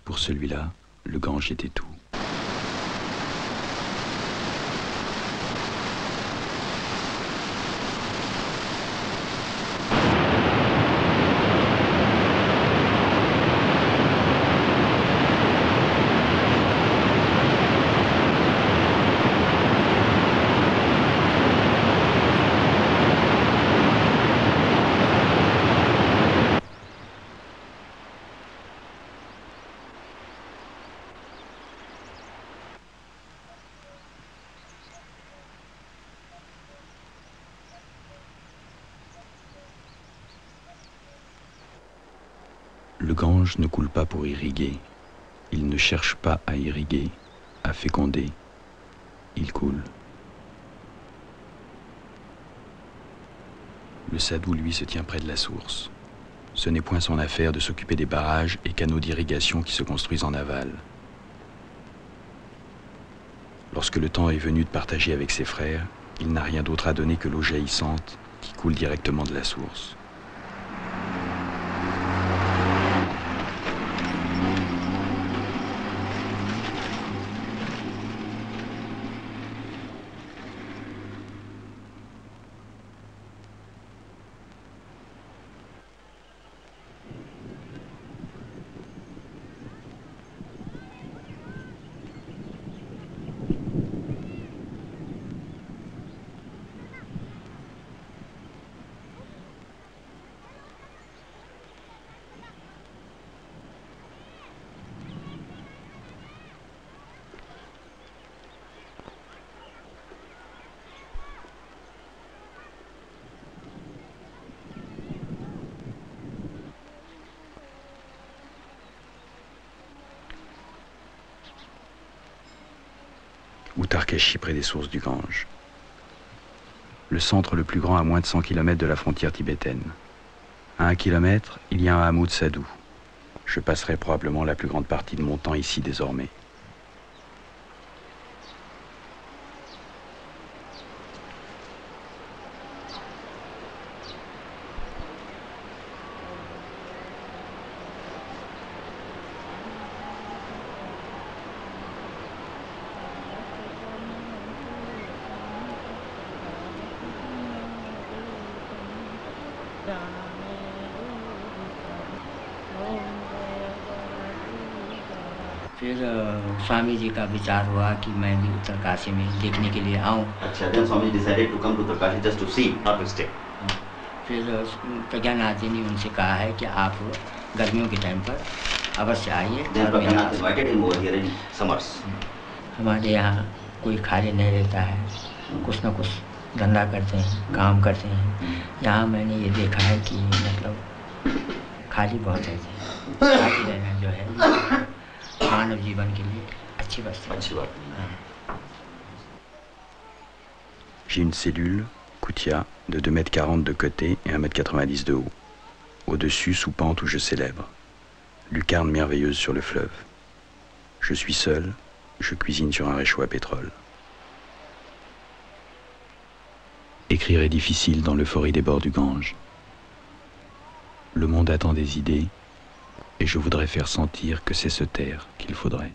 Pour celui-là, le Gange était tout. Le Gange ne coule pas pour irriguer, il ne cherche pas à irriguer, à féconder, il coule. Le sadhu, lui, se tient près de la source. Ce n'est point son affaire de s'occuper des barrages et canaux d'irrigation qui se construisent en aval. Lorsque le temps est venu de partager avec ses frères, il n'a rien d'autre à donner que l'eau jaillissante qui coule directement de la source. ou Tarkashi près des sources du Gange. Le centre le plus grand à moins de 100 km de la frontière tibétaine. À 1 kilomètre, il y a un hameau de Sadhu. Je passerai probablement la plus grande partie de mon temps ici désormais. फिर स्वामी जी का विचार हुआ कि मैं भी उत्तरकाशी में देखने के लिए आऊँ। अच्छा, then Swami decided to come to Uttarkashi just to see, not to stay. फिर प्रज्ञानाथ जी ने उनसे कहा है कि आप गर्मियों के टाइम पर अवश्य आइए। Then Prajnath invited him over here in summers. हमारे यहाँ कोई खाली नहीं रहता है, कुछ न कुछ धंधा करते हैं, काम करते हैं। यहाँ मैंने ये देखा है कि मतलब खाली बहुत है, खाली रहना जो है मानव जीवन के लिए अच्छी बात है। J'ai une cellule, Kutia, de 2,40 m de côté et 1,90 m de haut. Au-dessus, sous pente où je célèbre. Lucarne merveilleuse sur le fleuve. Je suis seul, je cuisine sur un réchaud à pétrole. Écrire est difficile dans l'euphorie des bords du Gange. Le monde attend des idées, et je voudrais faire sentir que c'est se taire qu'il faudrait.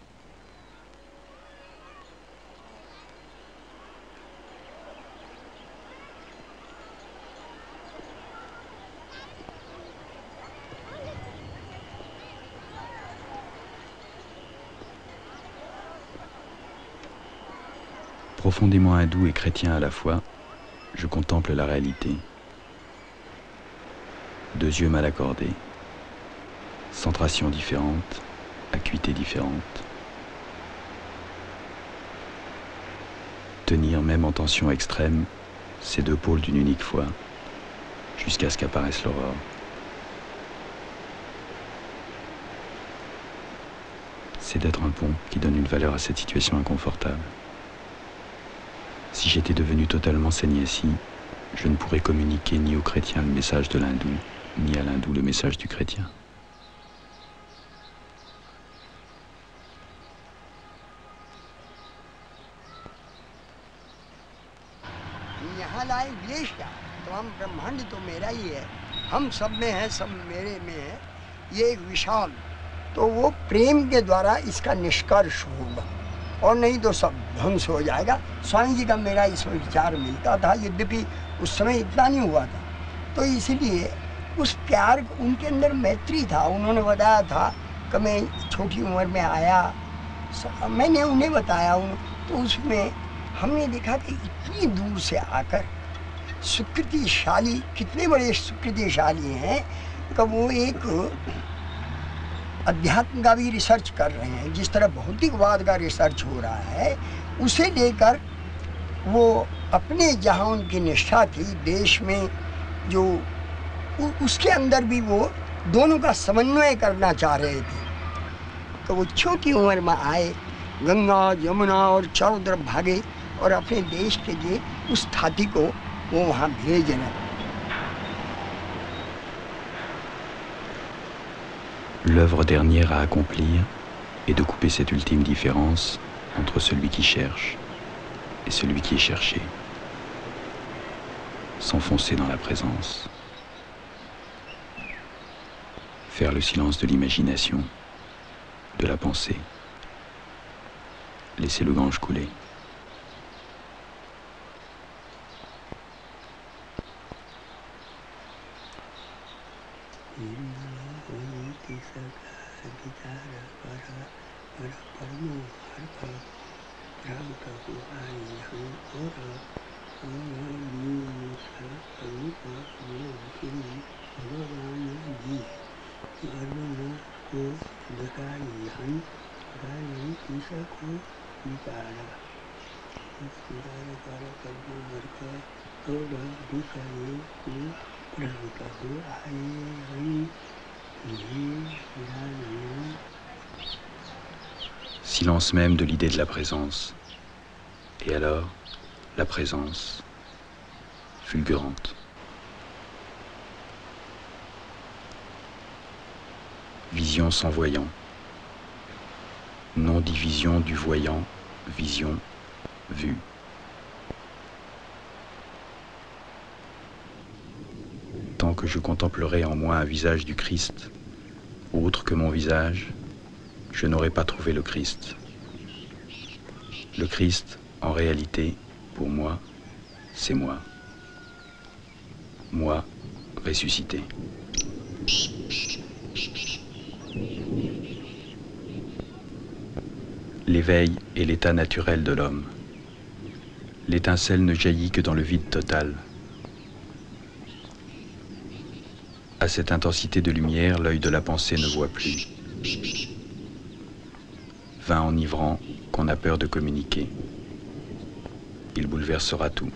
Profondément hindou et chrétien à la fois, je contemple la réalité. Deux yeux mal accordés. Centration différente, acuité différente. Tenir même en tension extrême ces deux pôles d'une unique foi, jusqu'à ce qu'apparaisse l'aurore. C'est d'être un pont qui donne une valeur à cette situation inconfortable. Si j'étais devenu totalement sannyasi, je ne pourrais communiquer ni aux chrétiens le message de l'hindou, ni à l'hindou le message du chrétien. यहाँ लाए विदेश का, तो हम ब्रह्मांड तो मेरा ही है, हम सब में है, सब मेरे में है, ये एक विशाल, तो वो प्रेम के द्वारा इसका निष्कर्ष होगा और नहीं तो सब ध्वंस हो जाएगा। स्वामी जी का मेरा इसमें विचार मिलता था, यद्यपि उस समय इतना नहीं हुआ था, तो इसलिए उस प्यार उनके अंदर मैत्री था। उन्होंने बताया था कि मैं छोटी उम्र में आया, मैंने उन्हें बताया, तो उसमें हमने देखा कि इतनी दूर से आकर सुकृतिशाली, कितने बड़े सुकृतिशाली हैं कि वो एक अध्यात्म का भी रिसर्च कर रहे हैं। जिस तरह भौतिकवाद का रिसर्च हो रहा है, उसे लेकर वो अपने जहाँ उनकी निष्ठा थी देश में, जो उसके अंदर भी वो दोनों का समन्वय करना चाह रहे थे। तो वो छोटी उम्र में आए, गंगा यमुना और चारों तरफ भागे और अपने देश के लिए उस थाती को वो वहाँ भेज रहे। L'œuvre dernière à accomplir est de couper cette ultime différence entre celui qui cherche et celui qui est cherché. S'enfoncer dans la présence. Faire le silence de l'imagination, de la pensée. Laisser le Gange couler. Silence même de l'idée de la présence, Et alors, la présence, fulgurante. Vision sans voyant. Non-division du voyant, vision, vue. Tant que je contemplerai en moi un visage du Christ, autre que mon visage, je n'aurai pas trouvé le Christ. Le Christ, en réalité, pour moi, c'est moi. Moi, ressuscité. L'éveil est l'état naturel de l'homme. L'étincelle ne jaillit que dans le vide total. À cette intensité de lumière, l'œil de la pensée ne voit plus. Vin enivrant qu'on a peur de communiquer. Il bouleversera tout.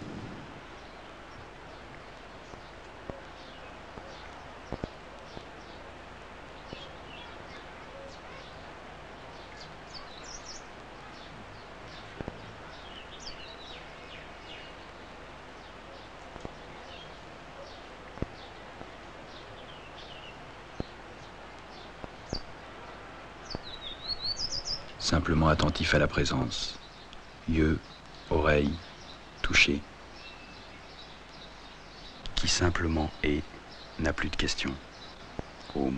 Simplement attentif à la présence. Yeux, oreilles, toucher. Qui simplement est, n'a plus de questions. Om.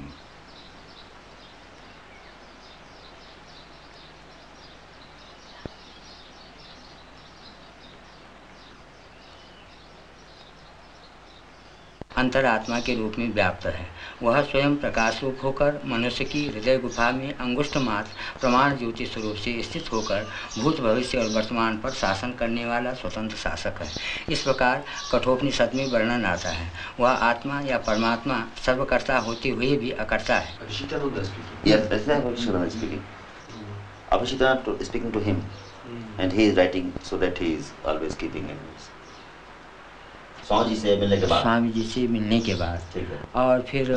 अंतरात्मा के रूप में व्याप्त है। वह स्वयं प्रकाश रूप होकर मनुष्य की हृदय गुफा में अंगुष्ठ मात्र प्रमाण ज्योति स्वरूप से स्थित होकर भूत भविष्य और वर्तमान पर शासन करने वाला स्वतंत्र शासक है। इस प्रकार कठोपनिषद में वर्णन आता है। वह आत्मा या परमात्मा सर्वकर्ता होते हुए भी अकर्ता है। Speaking to him, and he is writing so that he is always keeping in Swami जी से मिलने के बाद और फिर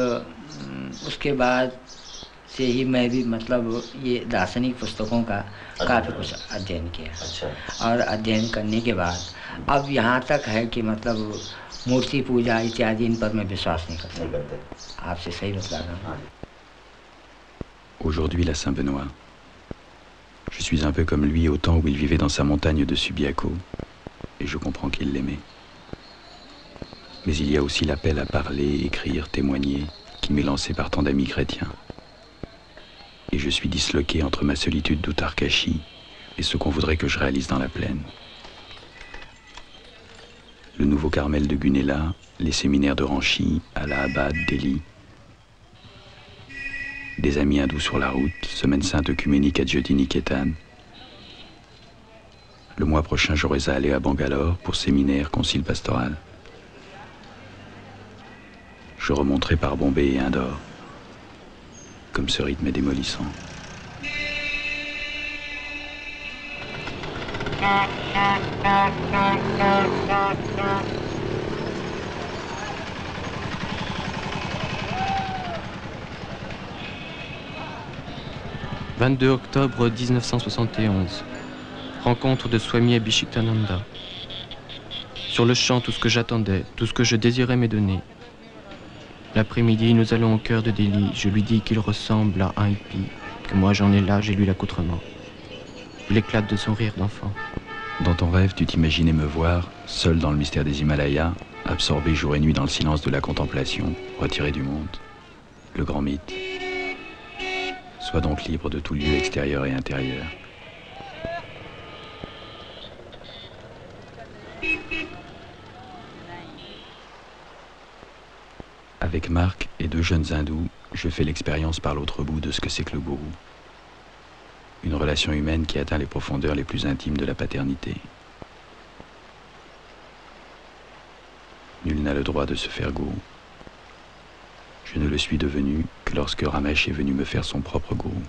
उसके बाद से ही मैं भी मतलब ये दार्शनिक पुस्तकों का काफ़ी कुछ अध्ययन किया। अच्छा। और अध्ययन करने के बाद अब यहाँ तक है कि मतलब मूर्ति पूजा इत्यादि इन पर मैं विश्वास नहीं करता। आपसे सही बता रहा हूँ। Aujourd'hui, la Saint-Benoît. Je suis un peu comme lui au temps où il vivait dans sa montagne de Subiaco, et je comprends qu'il l'aimait. Mais il y a aussi l'appel à parler, écrire, témoigner, qui m'est lancé par tant d'amis chrétiens. Et je suis disloqué entre ma solitude d'Uttarkashi et ce qu'on voudrait que je réalise dans la plaine. Le nouveau Carmel de Gunela, les séminaires de Ranchi, Allahabad, Delhi. Des amis hindous sur la route, semaine sainte œcuménique à Jyotiniketan. Le mois prochain, j'aurai à aller à Bangalore pour séminaire, concile pastoral. Je remonterai par Bombay et Indore, comme ce rythme est démolissant. « 22 octobre 1971. Rencontre de Swami Abhishektananda. Sur le champ, tout ce que j'attendais, tout ce que je désirais m'est donné. L'après-midi, nous allons au cœur de Delhi. Je lui dis qu'il ressemble à un hippie, que moi j'en ai là, j'ai lu l'accoutrement. Il éclate de son rire d'enfant. Dans ton rêve, tu t'imaginais me voir, seul dans le mystère des Himalayas, absorbé jour et nuit dans le silence de la contemplation, retiré du monde. Le grand mythe. Sois donc libre de tout lieu extérieur et intérieur. Avec Marc et deux jeunes hindous, je fais l'expérience par l'autre bout de ce que c'est que le gourou. Une relation humaine qui atteint les profondeurs les plus intimes de la paternité. Nul n'a le droit de se faire gourou. Je ne le suis devenu que lorsque Ramesh est venu me faire son propre gourou.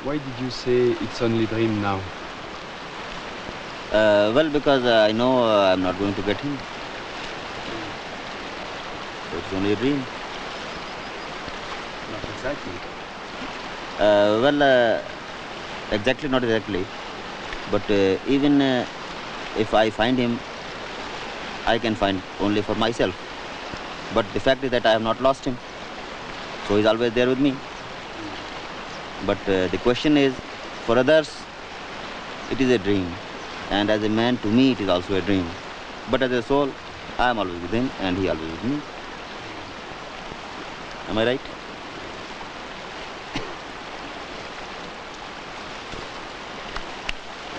Why did you say it's only dream now? Well, because I know I'm not going to get him. So it's only a dream. Not exactly. Exactly, not exactly. But even if I find him, I can find only for myself. But the fact is that I have not lost him. So he's always there with me. But the question is, for others, it is a dream. And as a man, to me, it is also a dream. But as a soul, I am always with him and he always with me. Am I right?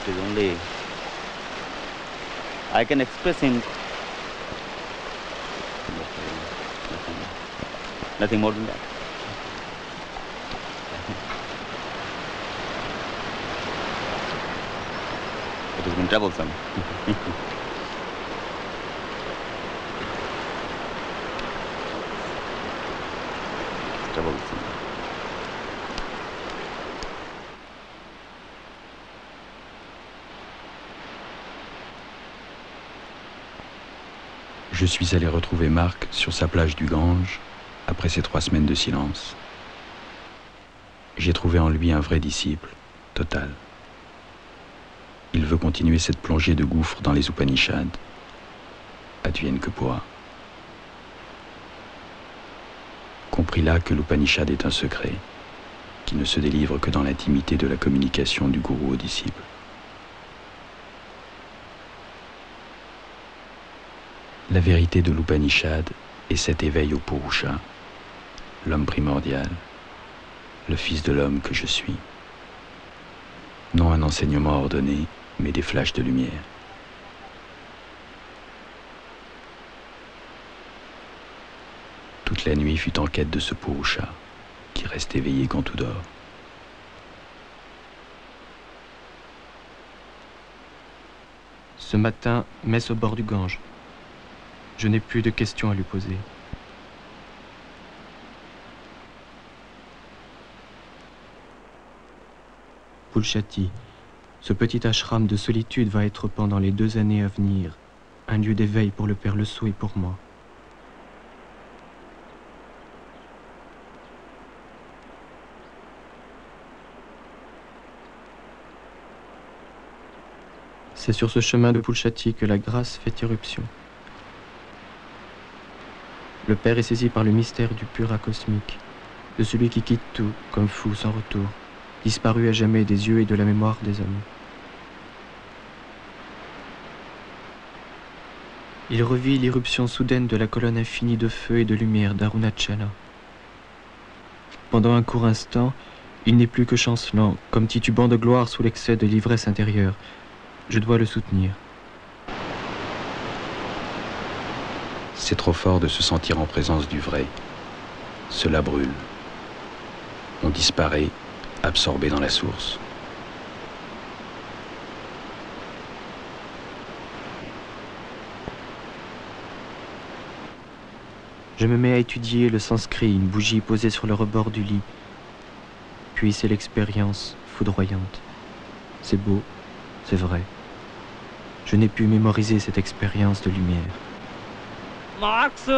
It is only... I can express him. Nothing more than that. It has been troublesome. Troublesome. Je suis allé retrouver Marc sur sa plage du Gange après ces 3 semaines de silence. J'ai trouvé en lui un vrai disciple, total. Il veut continuer cette plongée de gouffre dans les Upanishads. Advienne que pourra. Compris là que l'Upanishad est un secret, qui ne se délivre que dans l'intimité de la communication du gourou au disciple. La vérité de l'Upanishad est cet éveil au Purusha, l'homme primordial, le fils de l'homme que je suis. Non un enseignement ordonné, mais des flashs de lumière. Toute la nuit fut en quête de ce Purusha, qui reste éveillé quand tout dort. Ce matin, messe au bord du Gange. Je n'ai plus de questions à lui poser. Pulchati, ce petit ashram de solitude va être pendant les 2 années à venir un lieu d'éveil pour le Père Lesso et pour moi. C'est sur ce chemin de Pulchati que la grâce fait irruption. Le Père est saisi par le mystère du pura cosmique, de celui qui quitte tout comme fou sans retour, disparu à jamais des yeux et de la mémoire des hommes. Il revit l'irruption soudaine de la colonne infinie de feu et de lumière d'Arunachala. Pendant un court instant, il n'est plus que chancelant, comme titubant de gloire sous l'excès de l'ivresse intérieure. Je dois le soutenir. C'est trop fort de se sentir en présence du vrai. Cela brûle. On disparaît, absorbé dans la source. Je me mets à étudier le sanskrit, une bougie posée sur le rebord du lit. Puis c'est l'expérience foudroyante. C'est beau, c'est vrai. Je n'ai pu mémoriser cette expérience de lumière. Marx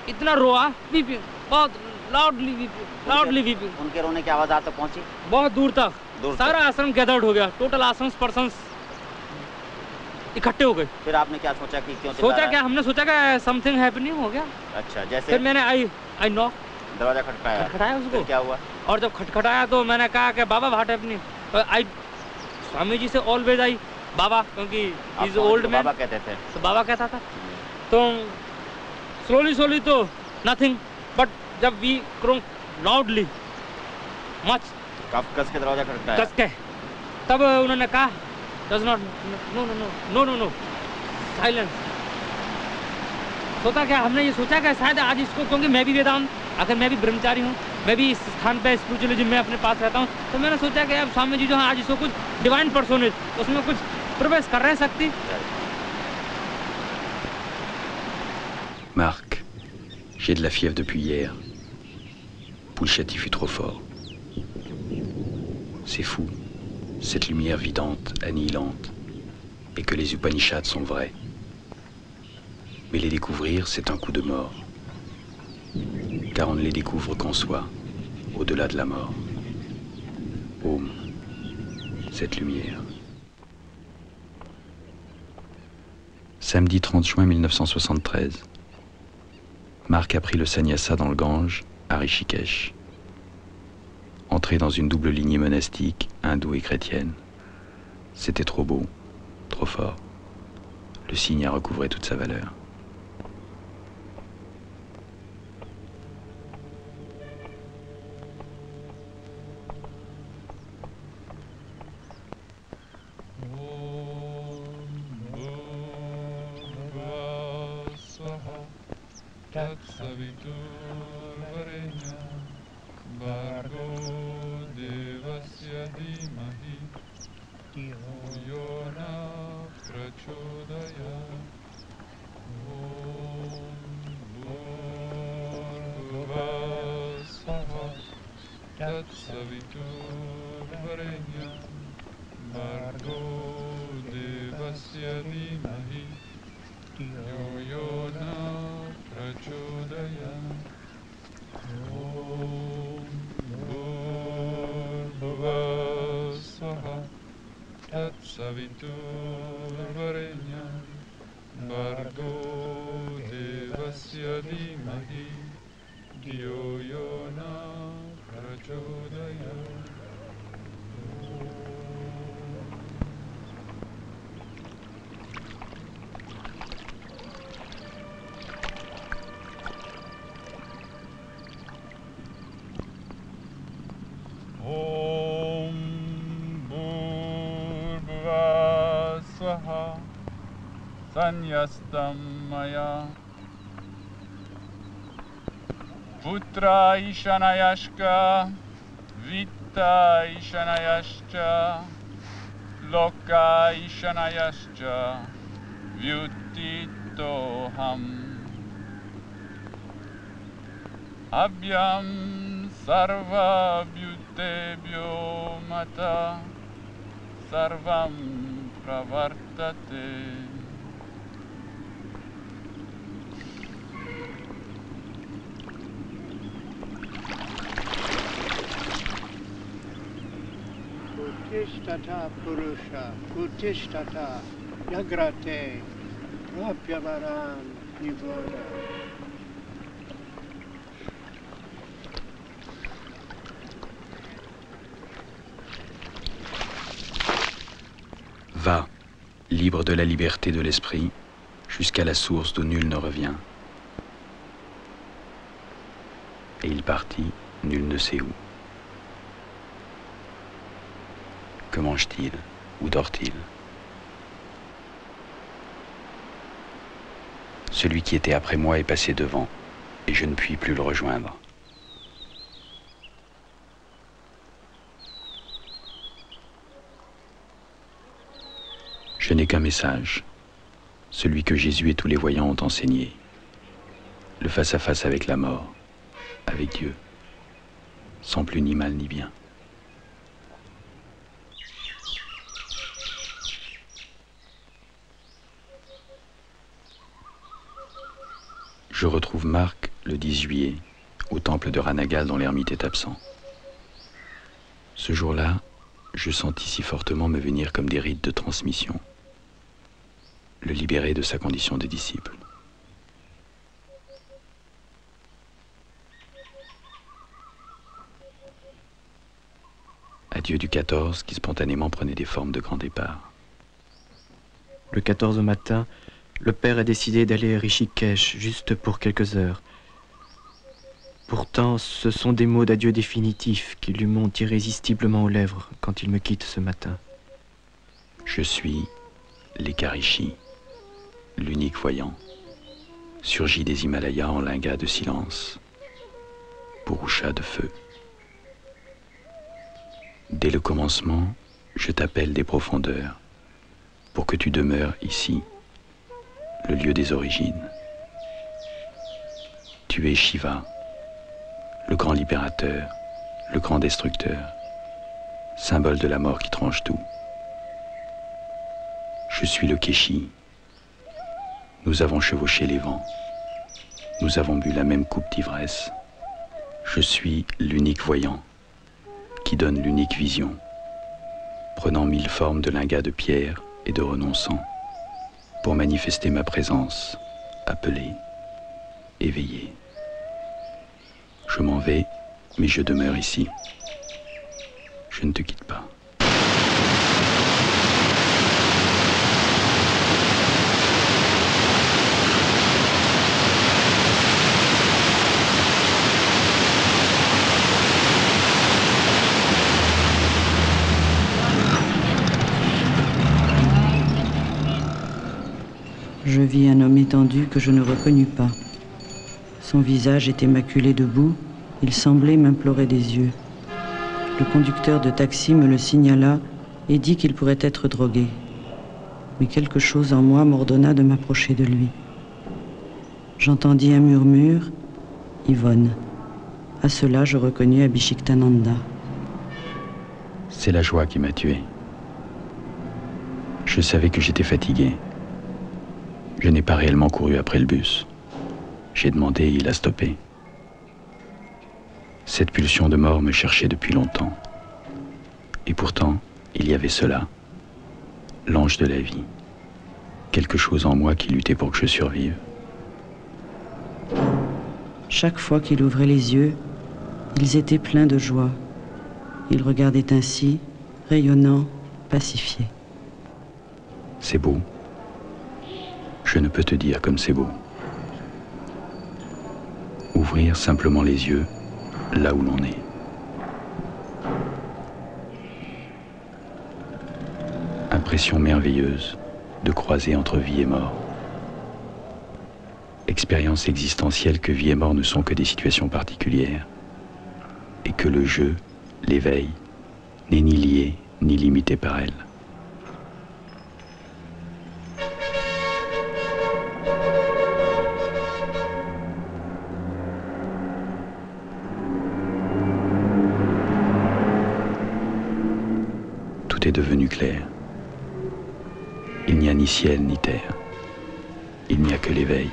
इतना रोआ वीपिंग बहुत loudly weeping उनके रोने की आवाज आप तक पहुंची बहुत दूर तक सारा आश्रम गैदर्ड हो गया टोटल आश्रम पर्सन्स इकट्ठे हो गए फिर आपने क्या सोचा कि क्यों सोचा क्या हमने सोचा कि समथिंग हैपनिंग हो गया अच्छा जैसे फिर मैंने आई नॉक दरवाजा खटखटाया उसको क्या हुआ और जब खटखटाया तो मैंने कहा कि बाबा व्हाट हैपनिंग आई स्वामी जी से ऑलवेज आई बाबा क्योंकि इज ओल्ड मैन बाबा कहते थे तो बाबा कहता था तो स्लोली तो नथिंग बट जब वी क्रोंग लाउडली मच कब कस के दरवाजा खटखटाया कस के तब उन्होंने कहा डज नॉट नो साइलेंस सोचा क्या हमने ये सोचा कि शायद आज इसको क्योंकि मैं भी वेदांत अगर मैं भी ब्रह्मचारी हूँ मैं भी इस स्थान पे स्पिरिचुअलिज्म में अपने पास रहता हूँ तो मैंने सोचा कि अब स्वामी जी जो है आज इसको कुछ डिवाइन पर्सोनेज उसमें कुछ प्रवेश कर रहे सकती Marc, j'ai de la fièvre depuis hier. Pulchati fut trop fort. C'est fou, cette lumière vidante, annihilante, et que les Upanishads sont vrais. Mais les découvrir, c'est un coup de mort. Car on ne les découvre qu'en soi, au-delà de la mort. Aume, cette lumière. Samedi 30 juin 1973. Marc a pris le sannyasa dans le Gange, à Rishikesh. Entré dans une double lignée monastique, hindoue et chrétienne. C'était trop beau, trop fort. Le signe a recouvré toute sa valeur. Sanyastam maya Putra ishanayashka Vitta ishanayascha Loka ishanayascha Vyutitoham Abhyam sarva bhyutebhyo mata Sarvam pravartate Uttishtata Purusha, Uttishtata Yagrate, Rapyavaran Nivoda. Va, libre de la liberté de l'esprit, jusqu'à la source d'où nul ne revient. Et il partit, nul ne sait où. Que mange-t-il? Où dort-il? Celui qui était après moi est passé devant, et je ne puis plus le rejoindre. Je n'ai qu'un message, celui que Jésus et tous les voyants ont enseigné. Le face-à-face avec la mort, avec Dieu, sans plus ni mal ni bien. Je retrouve Marc le 10 juillet, au temple de Ranagal dont l'ermite est absent. Ce jour-là, je sentis si fortement me venir comme des rites de transmission, le libérer de sa condition de disciple. Adieu du 14 qui spontanément prenait des formes de grand départ. Le 14 au matin, le père a décidé d'aller à Rishikesh juste pour quelques heures. Pourtant, ce sont des mots d'adieu définitifs qui lui montent irrésistiblement aux lèvres quand il me quitte ce matin. Je suis l'Ekarishi, l'unique voyant, surgi des Himalayas en lingua de silence, Purusha de feu. Dès le commencement, je t'appelle des profondeurs, pour que tu demeures ici, le lieu des origines. Tu es Shiva, le grand libérateur, le grand destructeur, symbole de la mort qui tranche tout. Je suis le Keshi. Nous avons chevauché les vents. Nous avons bu la même coupe d'ivresse. Je suis l'unique voyant qui donne l'unique vision, prenant 1000 formes de lingats de pierre et de renonçant, pour manifester ma présence, appelée, éveillée. Je m'en vais, mais je demeure ici. Je ne te quitte pas. Je vis un homme étendu que je ne reconnus pas. Son visage était maculé de boue, il semblait m'implorer des yeux. Le conducteur de taxi me le signala et dit qu'il pourrait être drogué. Mais quelque chose en moi m'ordonna de m'approcher de lui. J'entendis un murmure, Yvonne. À cela, je reconnus Abhishektananda. C'est la joie qui m'a tué. Je savais que j'étais fatigué. Je n'ai pas réellement couru après le bus. J'ai demandé et il a stoppé. Cette pulsion de mort me cherchait depuis longtemps. Et pourtant, il y avait cela, l'ange de la vie. Quelque chose en moi qui luttait pour que je survive. Chaque fois qu'il ouvrait les yeux, ils étaient pleins de joie. Il regardait ainsi, rayonnant, pacifié. C'est beau. Je ne peux te dire comme c'est beau. Ouvrir simplement les yeux là où l'on est. Impression merveilleuse de croiser entre vie et mort. Expérience existentielle que vie et mort ne sont que des situations particulières et que le jeu, l'éveil, n'est ni lié ni limité par elle. Tout est devenu clair. Il n'y a ni ciel ni terre. Il n'y a que l'éveil.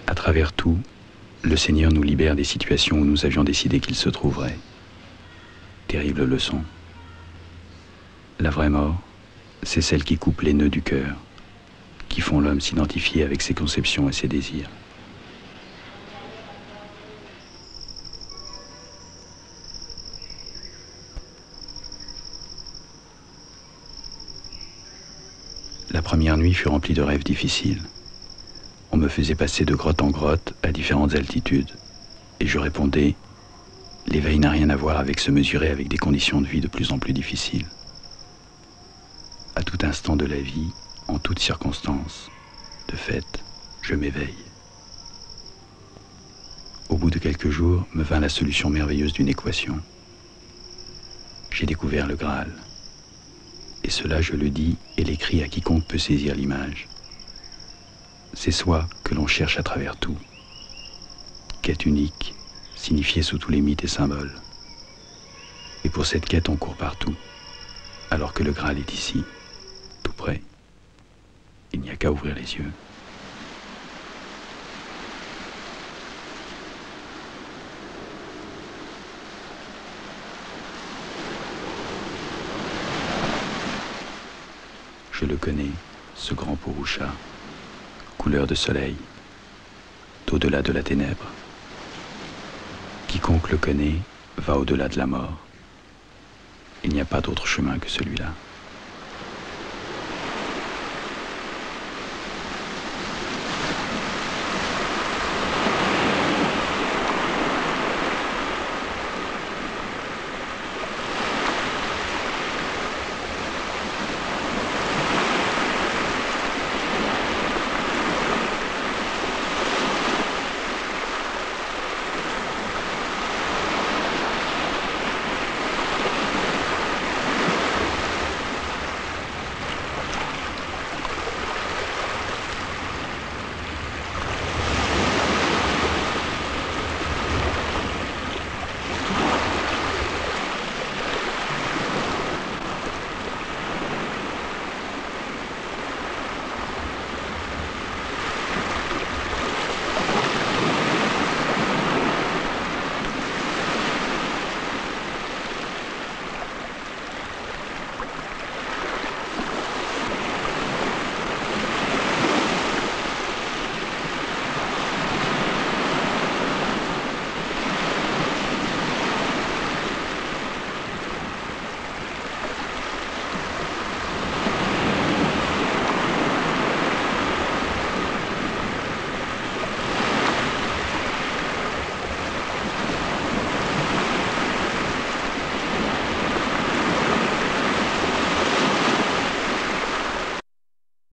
À travers tout, le Seigneur nous libère des situations où nous avions décidé qu'il se trouverait. Terrible leçon. La vraie mort, c'est celle qui coupe les nœuds du cœur, qui font l'homme s'identifier avec ses conceptions et ses désirs. La première nuit fut remplie de rêves difficiles. On me faisait passer de grotte en grotte à différentes altitudes, et je répondais, l'éveil n'a rien à voir avec se mesurer avec des conditions de vie de plus en plus difficiles. À tout instant de la vie, en toutes circonstances, de fait, je m'éveille. Au bout de quelques jours, me vint la solution merveilleuse d'une équation. J'ai découvert le Graal. Et cela, je le dis et l'écris à quiconque peut saisir l'image. C'est soi que l'on cherche à travers tout. Quête unique, signifiée sous tous les mythes et symboles. Et pour cette quête, on court partout, alors que le Graal est ici, tout près. Il n'y a qu'à ouvrir les yeux. Je le connais, ce grand Purusha, couleur de soleil, d'au-delà de la ténèbre. Quiconque le connaît va au-delà de la mort. Il n'y a pas d'autre chemin que celui-là.